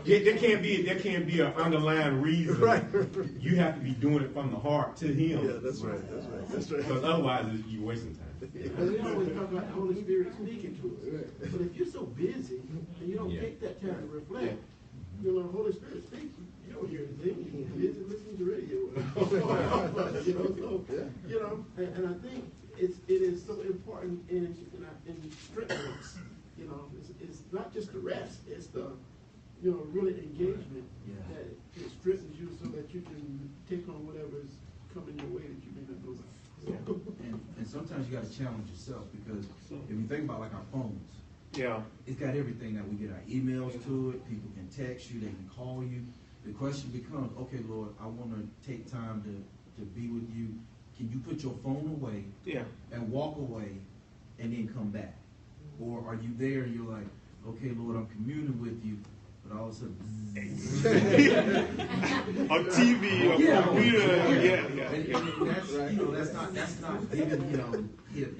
there can't be an underlying reason. Right. You have to be doing it from the heart to Him. Yeah, that's right. Because otherwise, you're wasting time. Because we always talk about the Holy Spirit speaking to us. But if you're so busy and you don't take that time to reflect, the Holy Spirit speaks. You don't hear anything. You're busy listening to radio. And I think it is so important in strengthening us. It's not just the rest. It's the really engagement that it strengthens you so that you can take on whatever is coming your way that you may not know about. And sometimes you got to challenge yourself, because if you think about like our phones, Yeah. It's got everything now. We get our emails to it. People can text you. They can call you. The question becomes, okay, Lord, I want to take time to be with you. Can you put your phone away and walk away and then come back? Or are you there and you're like, okay, Lord, I'm communing with you, but all of a sudden, on TV, or computer, And that's, that's not giving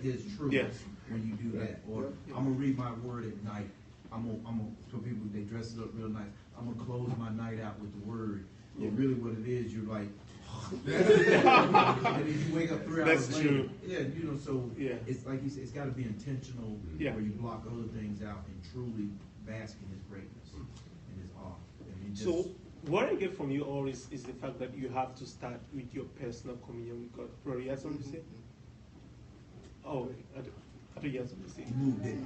his truth when you do that. Or I'm gonna read my word at night. I'm gonna some people, they dress it up real nice. I'm gonna close my night out with the word. And really what it is, you're like, and then you wake up 3 hours later. True. Yeah, so it's like you said, it's gotta be intentional where you block other things out and truly bask in his greatness and his awe. So what I get from you all is the fact that you have to start with your personal communion with God. Brother, you have something to say? Oh, I thought you had something to say. Moved it.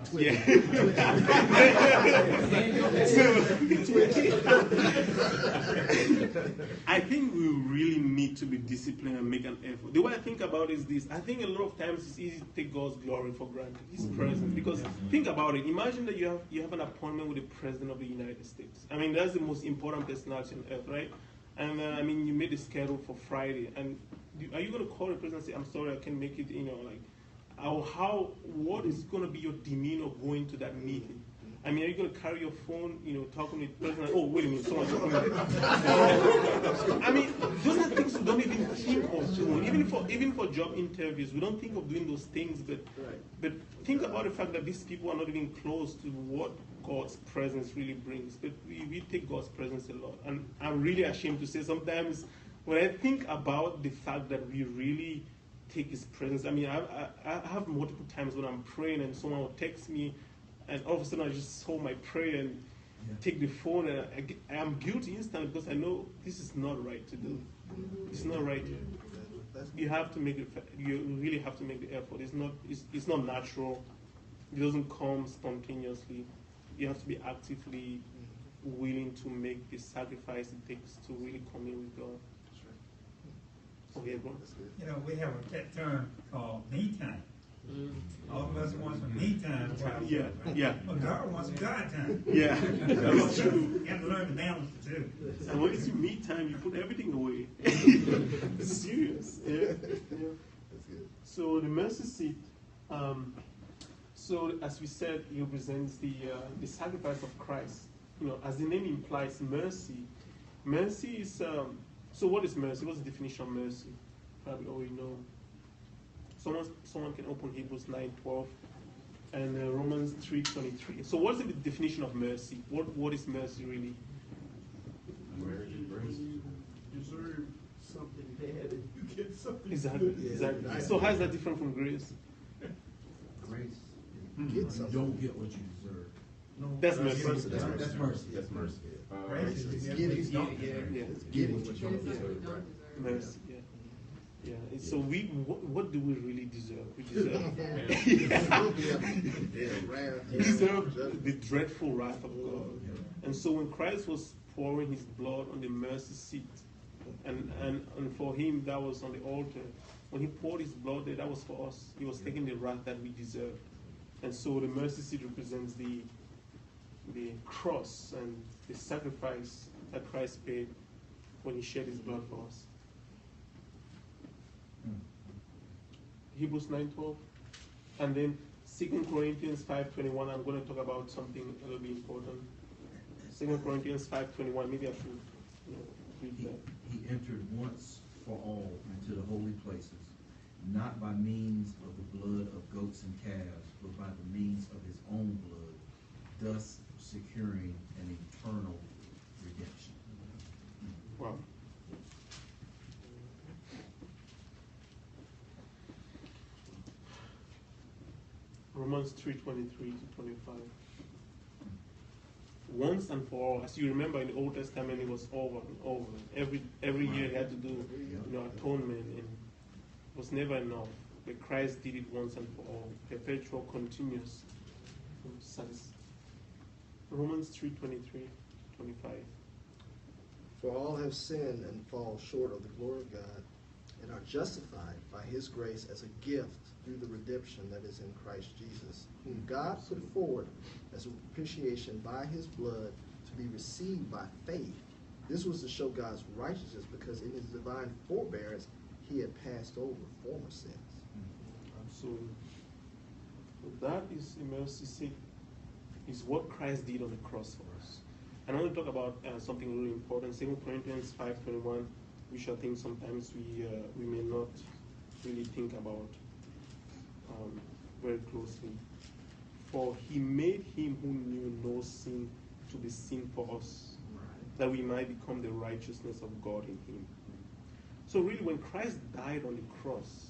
I think we really need to be disciplined and make an effort. The way I think about it is this. I think a lot of times it's easy to take God's glory for granted, His presence. Because think about it. Imagine that you have an appointment with the President of the United States. I mean, that's the most important personality on earth, right? And I mean, you made the schedule for Friday. And are you going to call the President and say, I'm sorry, I can't make it, what is going to be your demeanor going to that meeting? I mean, are you going to carry your phone, talking to the president? Oh, wait a minute, someone's talking. I mean, those are things we don't even think of doing. Even for job interviews, we don't think of doing those things. But think about the fact that these people are not even close to what God's presence really brings. But we take God's presence a lot. And I'm really ashamed to say sometimes when I think about the fact that we really take His presence. I mean, I have multiple times when I'm praying and someone will text me, and all of a sudden I just hold my prayer and take the phone, and I am guilty instantly because I know this is not right to do. It's not right. You have to make it. You really have to make the effort. It's not natural. It doesn't come spontaneously. You have to be actively willing to make the sacrifice it takes to really commune with God. Okay, bro. We have a pet term called me time. All of us want some me time. Well, God wants some God time. Yeah, that's true. You have to learn to balance the two. And when it's your me time, you put everything away. It's serious. Yeah. That's good. So the mercy seat. So as we said, it represents the sacrifice of Christ. As the name implies, mercy. Mercy is. So what is mercy? What's the definition of mercy? Probably already know. Someone can open Hebrews 9:12 and Romans 3:23. So what's the definition of mercy? What is mercy really? You deserve something bad and you get something Exactly. good. Exactly. So how is that different from grace? Grace. Get You something. don't get what you deserve. No, That's mercy. That's mercy. That's mercy. grace is Getting what you don't deserve. Mercy. Yeah. So what do we really deserve? We deserve. We deserve the dreadful wrath of God. And so when Christ was pouring His blood on the mercy seat, and for Him that was on the altar, when He poured His blood there, that was for us. He was taking the wrath that we deserve. And so the mercy seat represents the cross and the sacrifice that Christ paid when He shed His blood for us. Hebrews 9:12, and then 2 Corinthians 5:21. I'm going to talk about something a little bit important. 2 Corinthians 5:21. Maybe I should read that. He entered once for all into the holy places, not by means of the blood of goats and calves, but by the means of His own blood, thus securing an eternal redemption. Wow. Romans 3:23-25. Once and for all, as you remember in the Old Testament, it was over and over. Every year they had to do atonement, and it was never enough. But Christ did it once and for all, perpetual, continuous service. Romans 3:23-25. For all have sinned and fall short of the glory of God, and are justified by his grace as a gift through the redemption that is in Christ Jesus, whom God put forward as a propitiation by his blood to be received by faith. This was to show God's righteousness, because in his divine forbearance he had passed over former sins. Absolutely. So that is a mercy seat, is what Christ did on the cross for us. And I want to talk about something really important. 2 Corinthians 5:21, which I think sometimes we may not really think about very closely. For he made him who knew no sin to be sin for us, that we might become the righteousness of God in him. So really, when Christ died on the cross,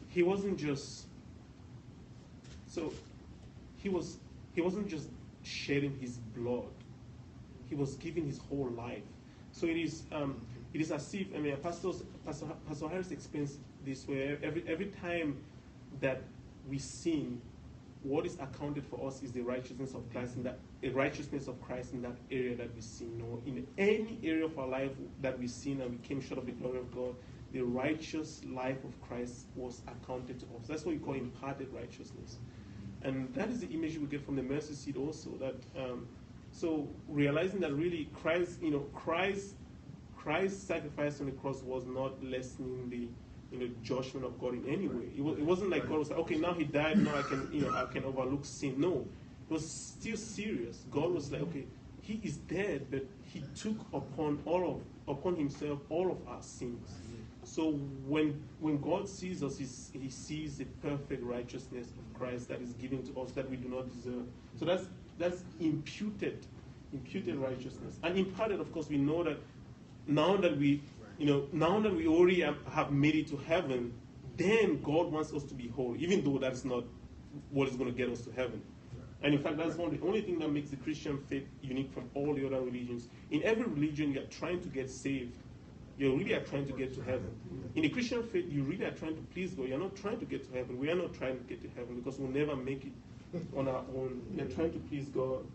he wasn't just he wasn't just shedding his blood. He was giving his whole life. So it is as if, I mean, Pastor Harris explains this way. Every time that we sin, what is accounted for us is the righteousness of Christ in that area that we sin. Or in any area of our life that we sin and we came short of the glory of God, the righteous life of Christ was accounted to us. That's what we call imparted righteousness. And that is the image we get from the mercy seat also. That so realizing that really Christ's sacrifice on the cross was not lessening the judgment of God in any way. It wasn't like God was like, okay, now he died, now I can overlook sin. No, it was still serious. God was like, okay, he is dead, but he took upon himself all of our sins. So when God sees us, he sees the perfect righteousness of Christ that is given to us that we do not deserve. So that's imputed righteousness. And imparted, of course, we know that now that we already have made it to heaven, then God wants us to be holy, even though that's not what is going to get us to heaven. And in fact, that's one of the only thing that makes the Christian faith unique from all the other religions. In every religion, you're trying to get saved. You really are trying to get to heaven. In the Christian faith, you really are trying to please God. You're not trying to get to heaven. We are not trying to get to heaven because we'll never make it on our own. We are trying to please God.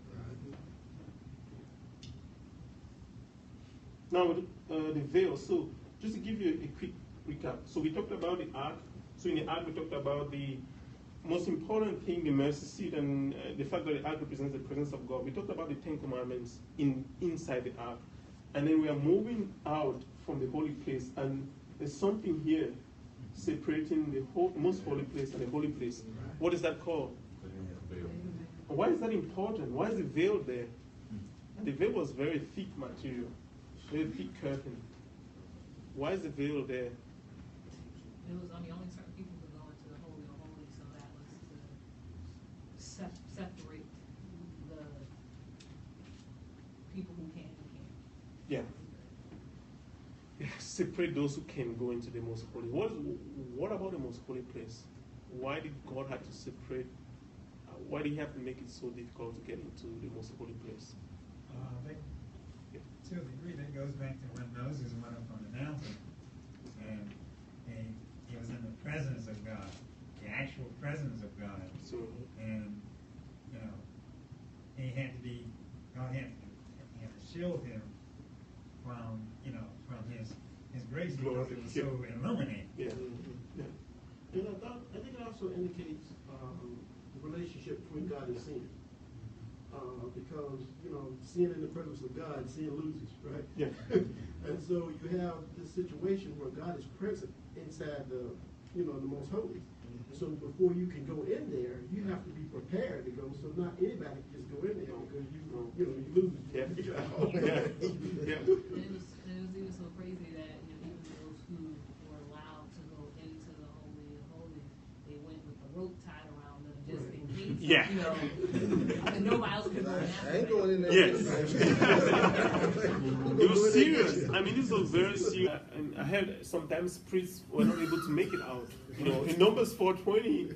Now, the veil. So, just to give you a quick recap. So, we talked about the ark. So, in the ark, we talked about the most important thing, the mercy seat, and the fact that the ark represents the presence of God. We talked about the 10 Commandments inside the ark. And then we are moving out from the holy place, and there's something here separating the most holy place and the holy place. What is that called? Why is that important? Why is the veil there? And the veil was very thick material, very thick curtain. Why is the veil there? It was only certain people could go into the Holy of Holies, so that was to separate the people who can and can't. Yeah. Separate those who can go into the most holy. What about the most holy place? Why did God have to separate? Why did he have to make it so difficult to get into the most holy place? To a degree, that goes back to when Moses went up on the mountain, and he was in the presence of God, the actual presence of God. So, and he had to be, God had to shield him from his grace, because it was so illuminating. Yeah. Yeah. And I think it also indicates the relationship between God and sin. Because, sin in the presence of God, sin loses, right? Yeah. And so you have this situation where God is present inside the most holy. So before you can go in there, you have to be prepared to go. So not anybody can just go in there because you lose. Yeah. And it was even so crazy that even those who were allowed to go into the Holy of Holies, they went with the rope tied around them just in case. Yeah. And nobody else could go in. I ain't going in there. Yes. It was serious. I mean, this was very serious. And I heard sometimes priests were not able to make it out. In Numbers 4:20,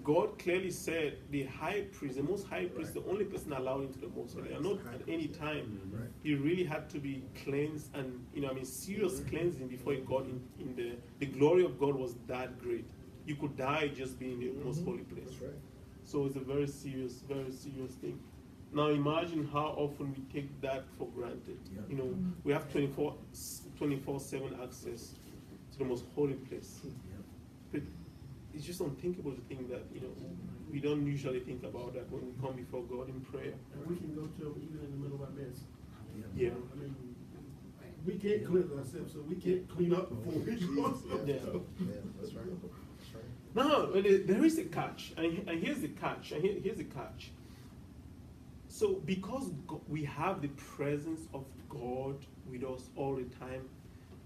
God clearly said the high priest, the most high priest, the only person allowed into the most holy, and not at any time. He really had to be cleansed, and serious cleansing before he got in the glory of God was that great. You could die just being in the most holy place. That's right. So it's a very serious thing. Now imagine how often we take that for granted. We have 24/7 access the most holy place. Yep. But it's just unthinkable to think that, we don't usually think about that when we come before God in prayer. And we can go to them even in the middle of our mess. Yeah. I mean, we can't cleanse ourselves, so we can't clean up before we go. Yeah. That's right. That's right. Now, there is a catch, and here's the catch, and here's the catch. So, because we have the presence of God with us all the time,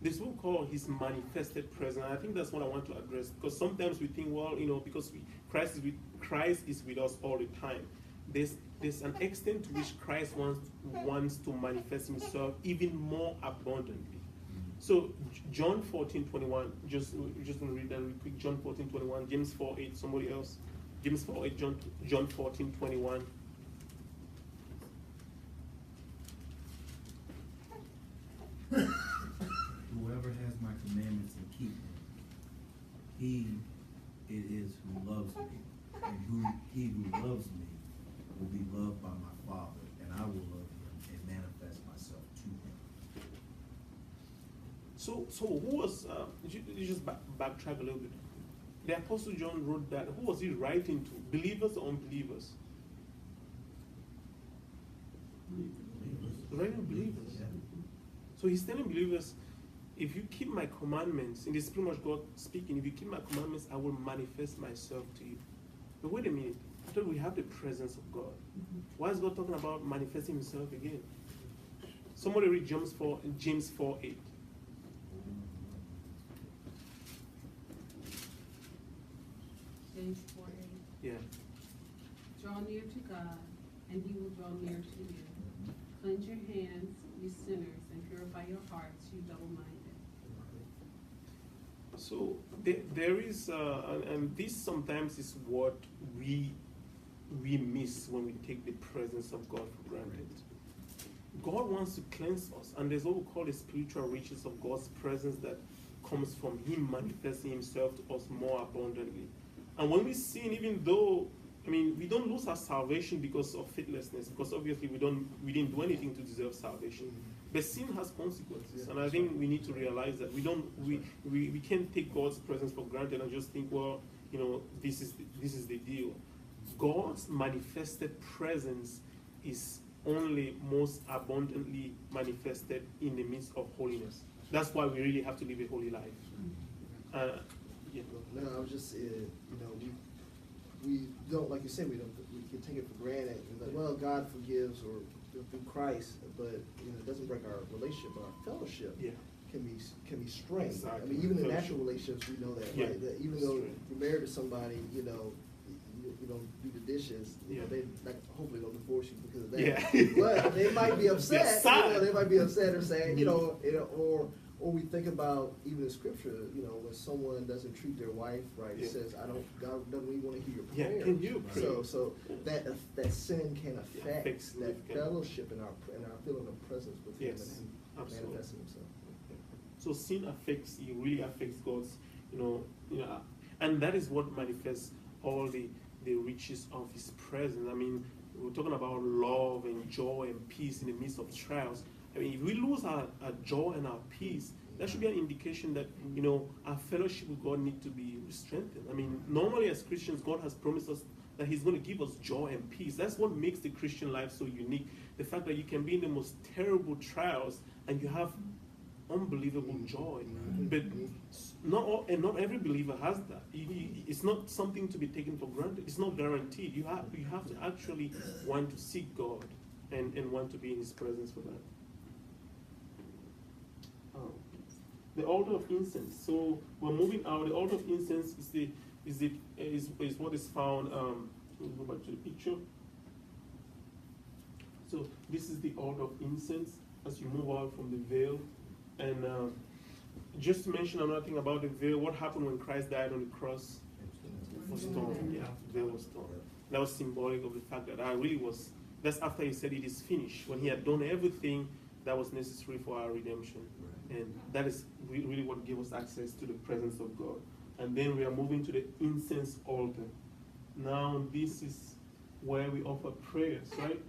this we call His manifested presence. I think that's what I want to address, because sometimes we think, well, because Christ is with us all the time. There's an extent to which Christ wants to manifest Himself even more abundantly. So John 14:21, just going to read that real quick. John 14:21, James 4:8, somebody else. James 4:8, John 14:21. Whoever has my commandments and keep them, he it is who loves me, and he who loves me will be loved by my Father, and I will love him and manifest myself to him. So who was, you just backtrack a little bit. The Apostle John wrote that. Who was he writing to? Believers or unbelievers? Writing believers. Yeah. So he's telling believers, if you keep my commandments, and this is pretty much God speaking, if you keep my commandments, I will manifest myself to you. But wait a minute, I thought we have the presence of God. Why is God talking about manifesting Himself again? Somebody read James 4:8. James 4:8. Yeah. Draw near to God, and He will draw near to you. Cleanse your hands, you sinners, and purify your hearts, you double-minded. So there is, and this sometimes is what we miss when we take the presence of God for granted. God wants to cleanse us, and there's what we call the spiritual riches of God's presence that comes from Him manifesting Himself to us more abundantly. And when we sin, even though, we don't lose our salvation because of faithlessness, because obviously we didn't do anything to deserve salvation. But sin has consequences, and I think we need to realize that we can't take God's presence for granted and just think, well, this is the deal. God's manifested presence is only most abundantly manifested in the midst of holiness. That's why we really have to live a holy life. Yeah. No, I was just, we don't, like you said, we can take it for granted. Like, well, God forgives or through Christ, but it doesn't break our relationship, but our fellowship can be strained. Exactly. Even in natural relationships, we know that, right? That even though you're married to somebody, you don't do the dishes. They hopefully don't divorce you because of that. Yeah. But they might be upset. They might be upset or saying, or we think about even in scripture, when someone doesn't treat their wife right, it says, God doesn't even want to hear your prayer. Can you pray? So that sin can affect that fellowship and our feeling of presence with Him and manifesting Himself. So sin really affects God's, and that is what manifests all the riches of His presence. We're talking about love and joy and peace in the midst of trials. If we lose our joy and our peace, that should be an indication that, our fellowship with God needs to be strengthened. Normally as Christians, God has promised us that He's going to give us joy and peace. That's what makes the Christian life so unique. The fact that you can be in the most terrible trials and you have unbelievable joy. But not every believer has that. It's not something to be taken for granted. It's not guaranteed. You have to actually want to seek God and want to be in His presence for that. The altar of incense. So we're moving out. The altar of incense is what is found. We'll go back to the picture. So this is the altar of incense as you move out from the veil. And just to mention another thing about the veil, what happened when Christ died on the cross? Was torn. Yeah, the veil was torn. That was symbolic of the fact that that's after He said it is finished, when He had done everything that was necessary for our redemption. And that is really what gives us access to the presence of God. And then we are moving to the incense altar. Now this is where we offer prayers, right?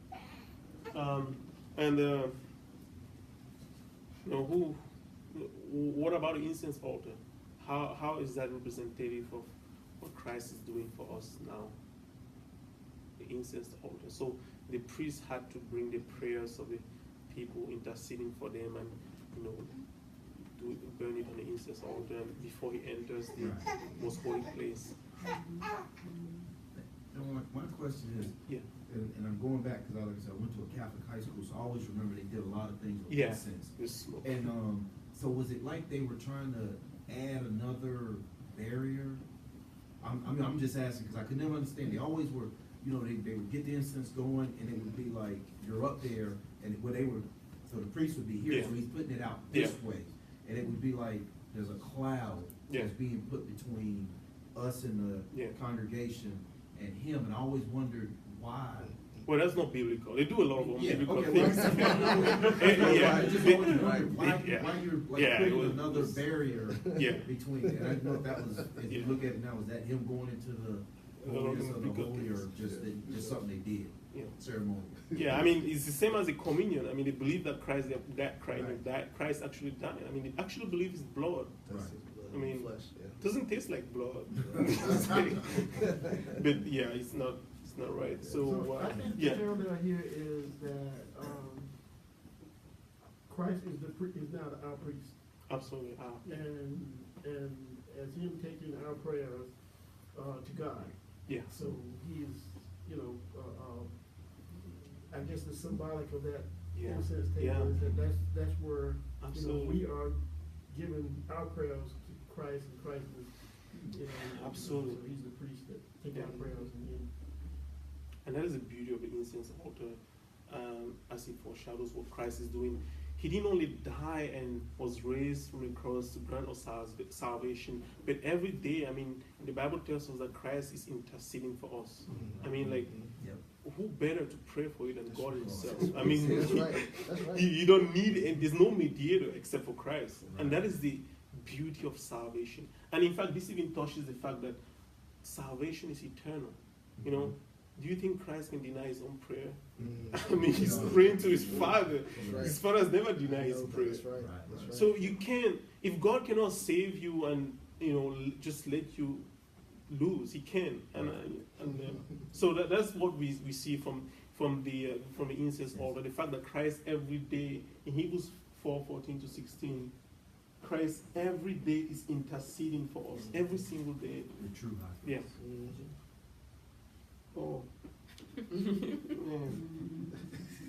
What about the incense altar? how is that representative of what Christ is doing for us now? The incense altar. So the priest had to bring the prayers of the people, interceding for them, and burn it on the incense altar before he enters the most holy place. My question is, Yeah. and I'm going back because, like I said, I went to a Catholic high school, so I always remember they did a lot of things with incense. And so was it like they were trying to add another barrier? I'm just asking because I could never understand. They always were, they would get the incense going, and it would be like you're up there, and so the priest would be here, so he's putting it out this way, and it would be like there's a cloud that's being put between us and the congregation and him, and I always wondered why. Well, that's not biblical. They do a lot of unbiblical things. I just always wondered why you're putting another barrier between it. I didn't know if that was, as you look at it now, is that him going into the holiest of the holy, or just something they did, ceremonial? Yeah, I mean, it's the same as the communion. I mean, they believe that Christ actually died. I mean, they actually believe his blood. I mean, it doesn't taste like blood. But yeah, it's not right. So I think the term that I hear is that Christ is now our priest. Absolutely. And as him taking our prayers to God. Yeah. So he is, I guess the symbolic of that incense table is that's where we are giving our prayers to Christ, and Christ is absolutely. So he's the priest that takes our prayers and that is the beauty of the incense altar, as it foreshadows what Christ is doing. He didn't only die and was raised from the cross to grant us salvation, but every day, I mean, the Bible tells us that Christ is interceding for us. I mean, like, who better to pray for you than God himself? I mean, that's right. You don't need, and there's no mediator except for Christ. And that is the beauty of salvation. And in fact, this even touches the fact that salvation is eternal. Do you think Christ can deny his own prayer? I mean, he's praying to his Father. His Father has never denied his prayer. That's right. So you can't, if God cannot save you and just let you lose, he can. So that's what we see from the incense altar. The fact that Christ every day, in Hebrews 4:14-16, Christ every day is interceding for us, every single day. The true high priest. Yes. Oh.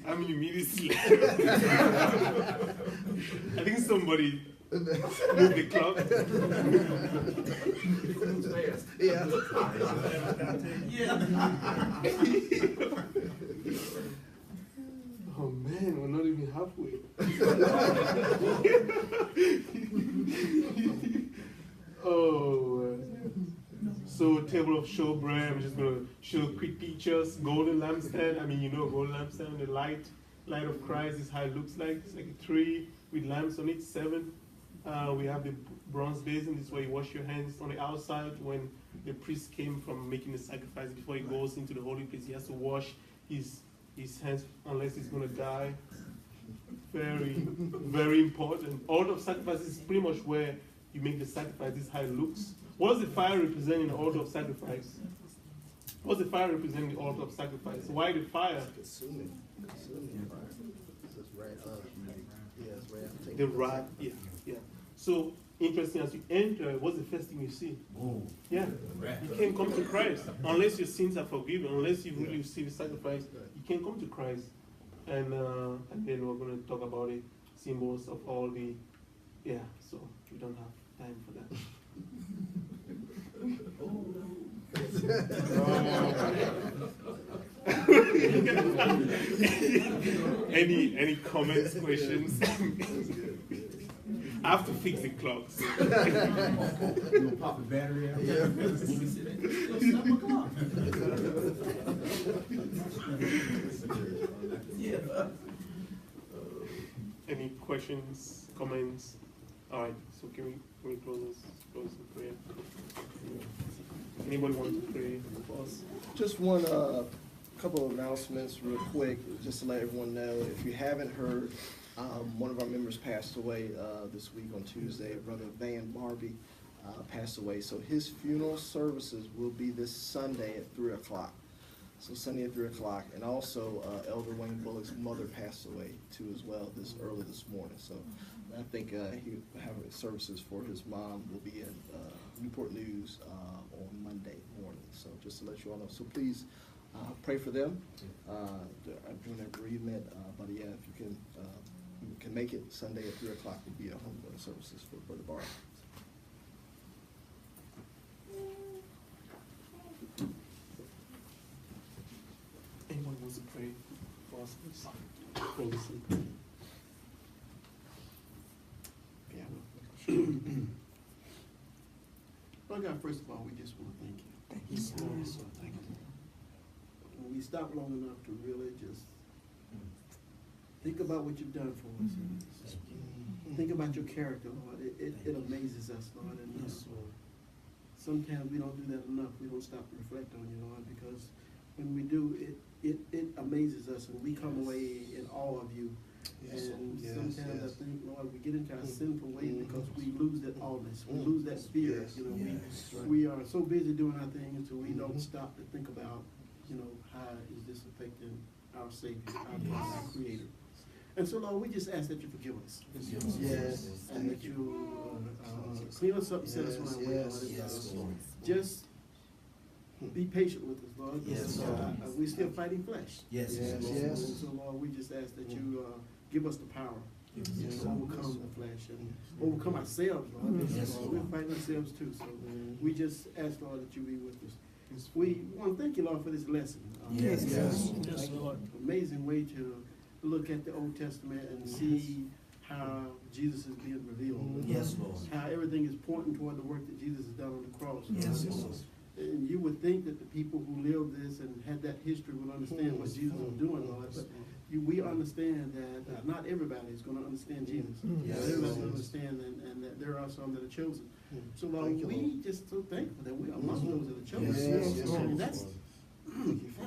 I mean, immediately. I think somebody moved the clock. Oh man, we're not even halfway. Oh. So table of showbread, I'm just gonna show quick pictures. Golden lampstand. I mean, golden lampstand. The light of Christ is how it looks like. It's like a tree with lamps on it. 7. We have the bronze basin. This is where you wash your hands on the outside. When the priest came from making the sacrifice, before he goes into the holy place, he has to wash his hands unless he's gonna die. Very, very important. Altar of sacrifice is pretty much where you make the sacrifice. This is how it looks. What does the fire represent in the altar of sacrifice? What does the fire represent in the altar of sacrifice? Why the fire? Consuming fire. The wrath, yeah. So, interesting, as you enter, what's the first thing you see? Yeah. You can't come to Christ unless your sins are forgiven, unless you really receive the sacrifice. You can't come to Christ. And then we're going to talk about the symbols of all the, so we don't have time for that. Any comments, questions? I have to fix the clocks. You'll pop the battery out. Any questions, comments? All right. So can we close the prayer? Anybody want to pray for us? Just one couple of announcements real quick, just to let everyone know. If you haven't heard, one of our members passed away this week on Tuesday, Brother Van Barbie. passed away. So his funeral services will be this Sunday at 3 o'clock. So Sunday at 3 o'clock. And also Elder Wayne Bullock's mother passed away too as well early this morning. So I think he having services for his mom will be in Newport News on Monday morning. So just to let you all know. So please pray for them during their bereavement. But yeah, if you can make it, Sunday at 3 o'clock will be a homegoing services for Brother Barr. Anyone wants to pray for us, please? For listen. Yeah. Lord God, first of all, we just want to thank you. Thank you, sir. Thank you. When we stop long enough to really just think about what you've done for us. Think about your character, Lord. It amazes us, Lord. And sometimes we don't do that enough. We don't stop to reflect on you, Lord, because when we do, it amazes us, and we come away in awe of you. And sometimes I think, Lord, we get into our sinful ways because we lose that awness, we lose that fear. We are so busy doing our things, so we don't stop to think about, how is this affecting our Savior, our Creator. And so, Lord, we just ask that you forgive us. Yes. And that you clean us up and set us on our way, Lord. Just be patient with us, Lord. Yes. We're still fighting flesh. Yes. And so, Lord, we just ask that you give us the power to overcome the flesh and overcome ourselves, Lord. Yes. We're fighting ourselves too. So we just ask, Lord, that you be with us. We want to thank you, Lord, for this lesson. Yes, Lord. Amazing way to look at the Old Testament and see how Jesus is being revealed. Yes, Lord. How everything is pointing toward the work that Jesus has done on the cross. Yes, Lord. And you would think that the people who lived this and had that history would understand what Jesus was doing, Lord. But we understand that not everybody is going to understand Jesus. Yes. Everybody will understand, and that there are some that are chosen. So, Lord, we just so thankful that we are among those that are chosen. I mean, that's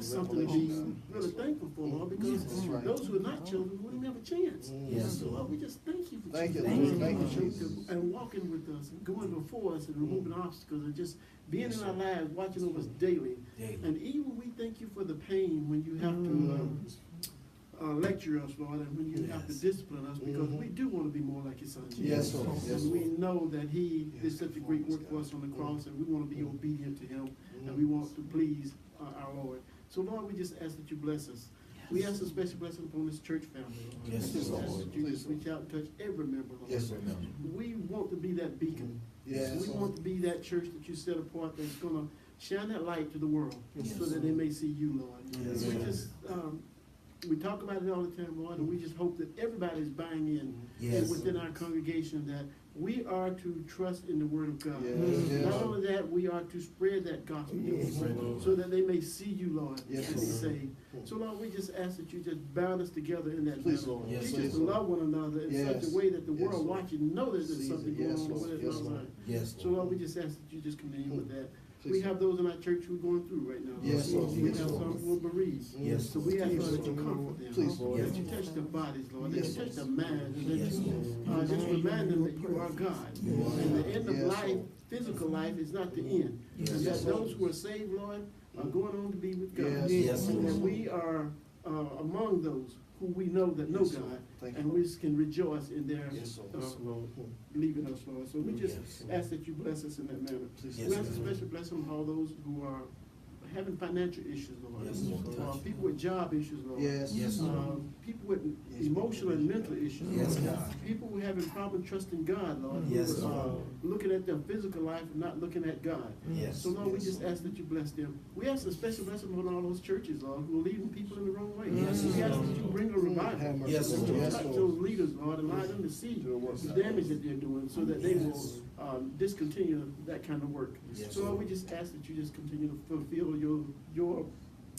something to be really thankful for, Lord, because those who are not chosen wouldn't have a chance. So, Lord, we just thank you for choosing and walking with us and going before us and removing obstacles and just being in our lives, watching over us daily. And even we thank you for the pain when you have to lecture us, Lord, and when you have to discipline us, because we do want to be more like your son Jesus. And we know that he did such a great work for us on the cross, and we want to be obedient to him, and we want to please our Lord. So, Lord, we just ask that you bless us. We ask a special blessing upon this church family, Lord. Yes, we just Lord. ask that you just reach out and touch every member, Lord. Yes, Lord. We want to be that beacon. We want to be that church that you set apart that's going to shine that light to the world so that they may see you, Lord. Yes, we Lord. just, we talk about it all the time, Lord, and we just hope that everybody's buying in within our congregation that we are to trust in the Word of God. Not only that, we are to spread that gospel so that they may see you, Lord, and be saved. So, Lord, we just ask that you just bound us together in that manner. Teach us to love one another in such a way that the world watching know that there's something going on with us. So, Lord, we just ask that you just continue with that. We have those in our church who are going through right now. We have some who are bereaved. So we ask, Lord, that you comfort them. That you touch their bodies, Lord. That you touch their minds. And that you just remind them that you are God. And the end of life, physical life, is not the end. And that those who are saved, Lord, are going on to be with God. And that we are among those who we know that know God, and we can rejoice in their leaving us, Lord. So we just ask that you bless us in that manner. We ask a special blessing on all those who are having financial issues, Lord. People with job issues, Lord. People with emotional and mental issues, Lord. People who are having problems trusting God, Lord. Who are looking at their physical life and not looking at God. So, Lord, we just ask that you bless them. We ask a special blessing on all those churches, Lord, who are leading people in the wrong way. We ask that you bring a revival. That you touch those leaders, Lord, and allow them to see the damage that they're doing so that they will discontinue that kind of work. So, Lord, we just ask that you just continue to fulfill your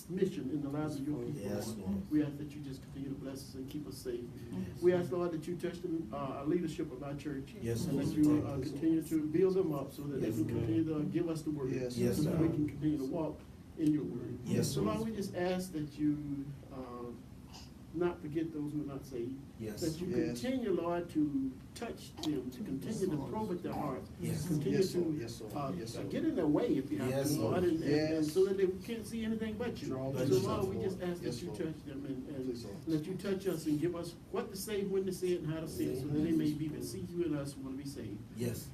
mission in the lives of your people. We ask that you just continue to bless us and keep us safe. We ask, Lord, that you touch the leadership of our church, and that you continue to build them up so that they can continue to give us the word, so that we can continue to walk in your word. So, Lord, we just ask that you not forget those who are not saved. Yes. That you Yes. continue, Lord, to touch them, to continue to probe at their hearts. Yes. Continue Yes, to, Lord. Yes, Lord. Yes, Lord. get in their way if you have Yes, to, Lord, Lord. and Yes. so that they can't see anything but you. Draw So them Lord, yourself, we Lord. just ask Yes, that you Lord. touch them and Please, Lord. that you touch us and give us what to say, when to say it, and how to say it, so that they may even see you in us who want to be saved. Yes.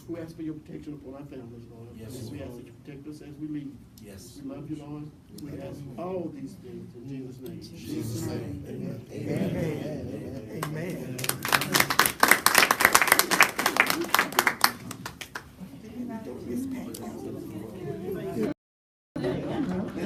We ask for your protection upon our families, Lord. Yes, And we Lord. ask that you protect us as we leave. Yes. We love you, Lord. We ask all these things in Jesus' name. Jesus' name. Amen. Amen.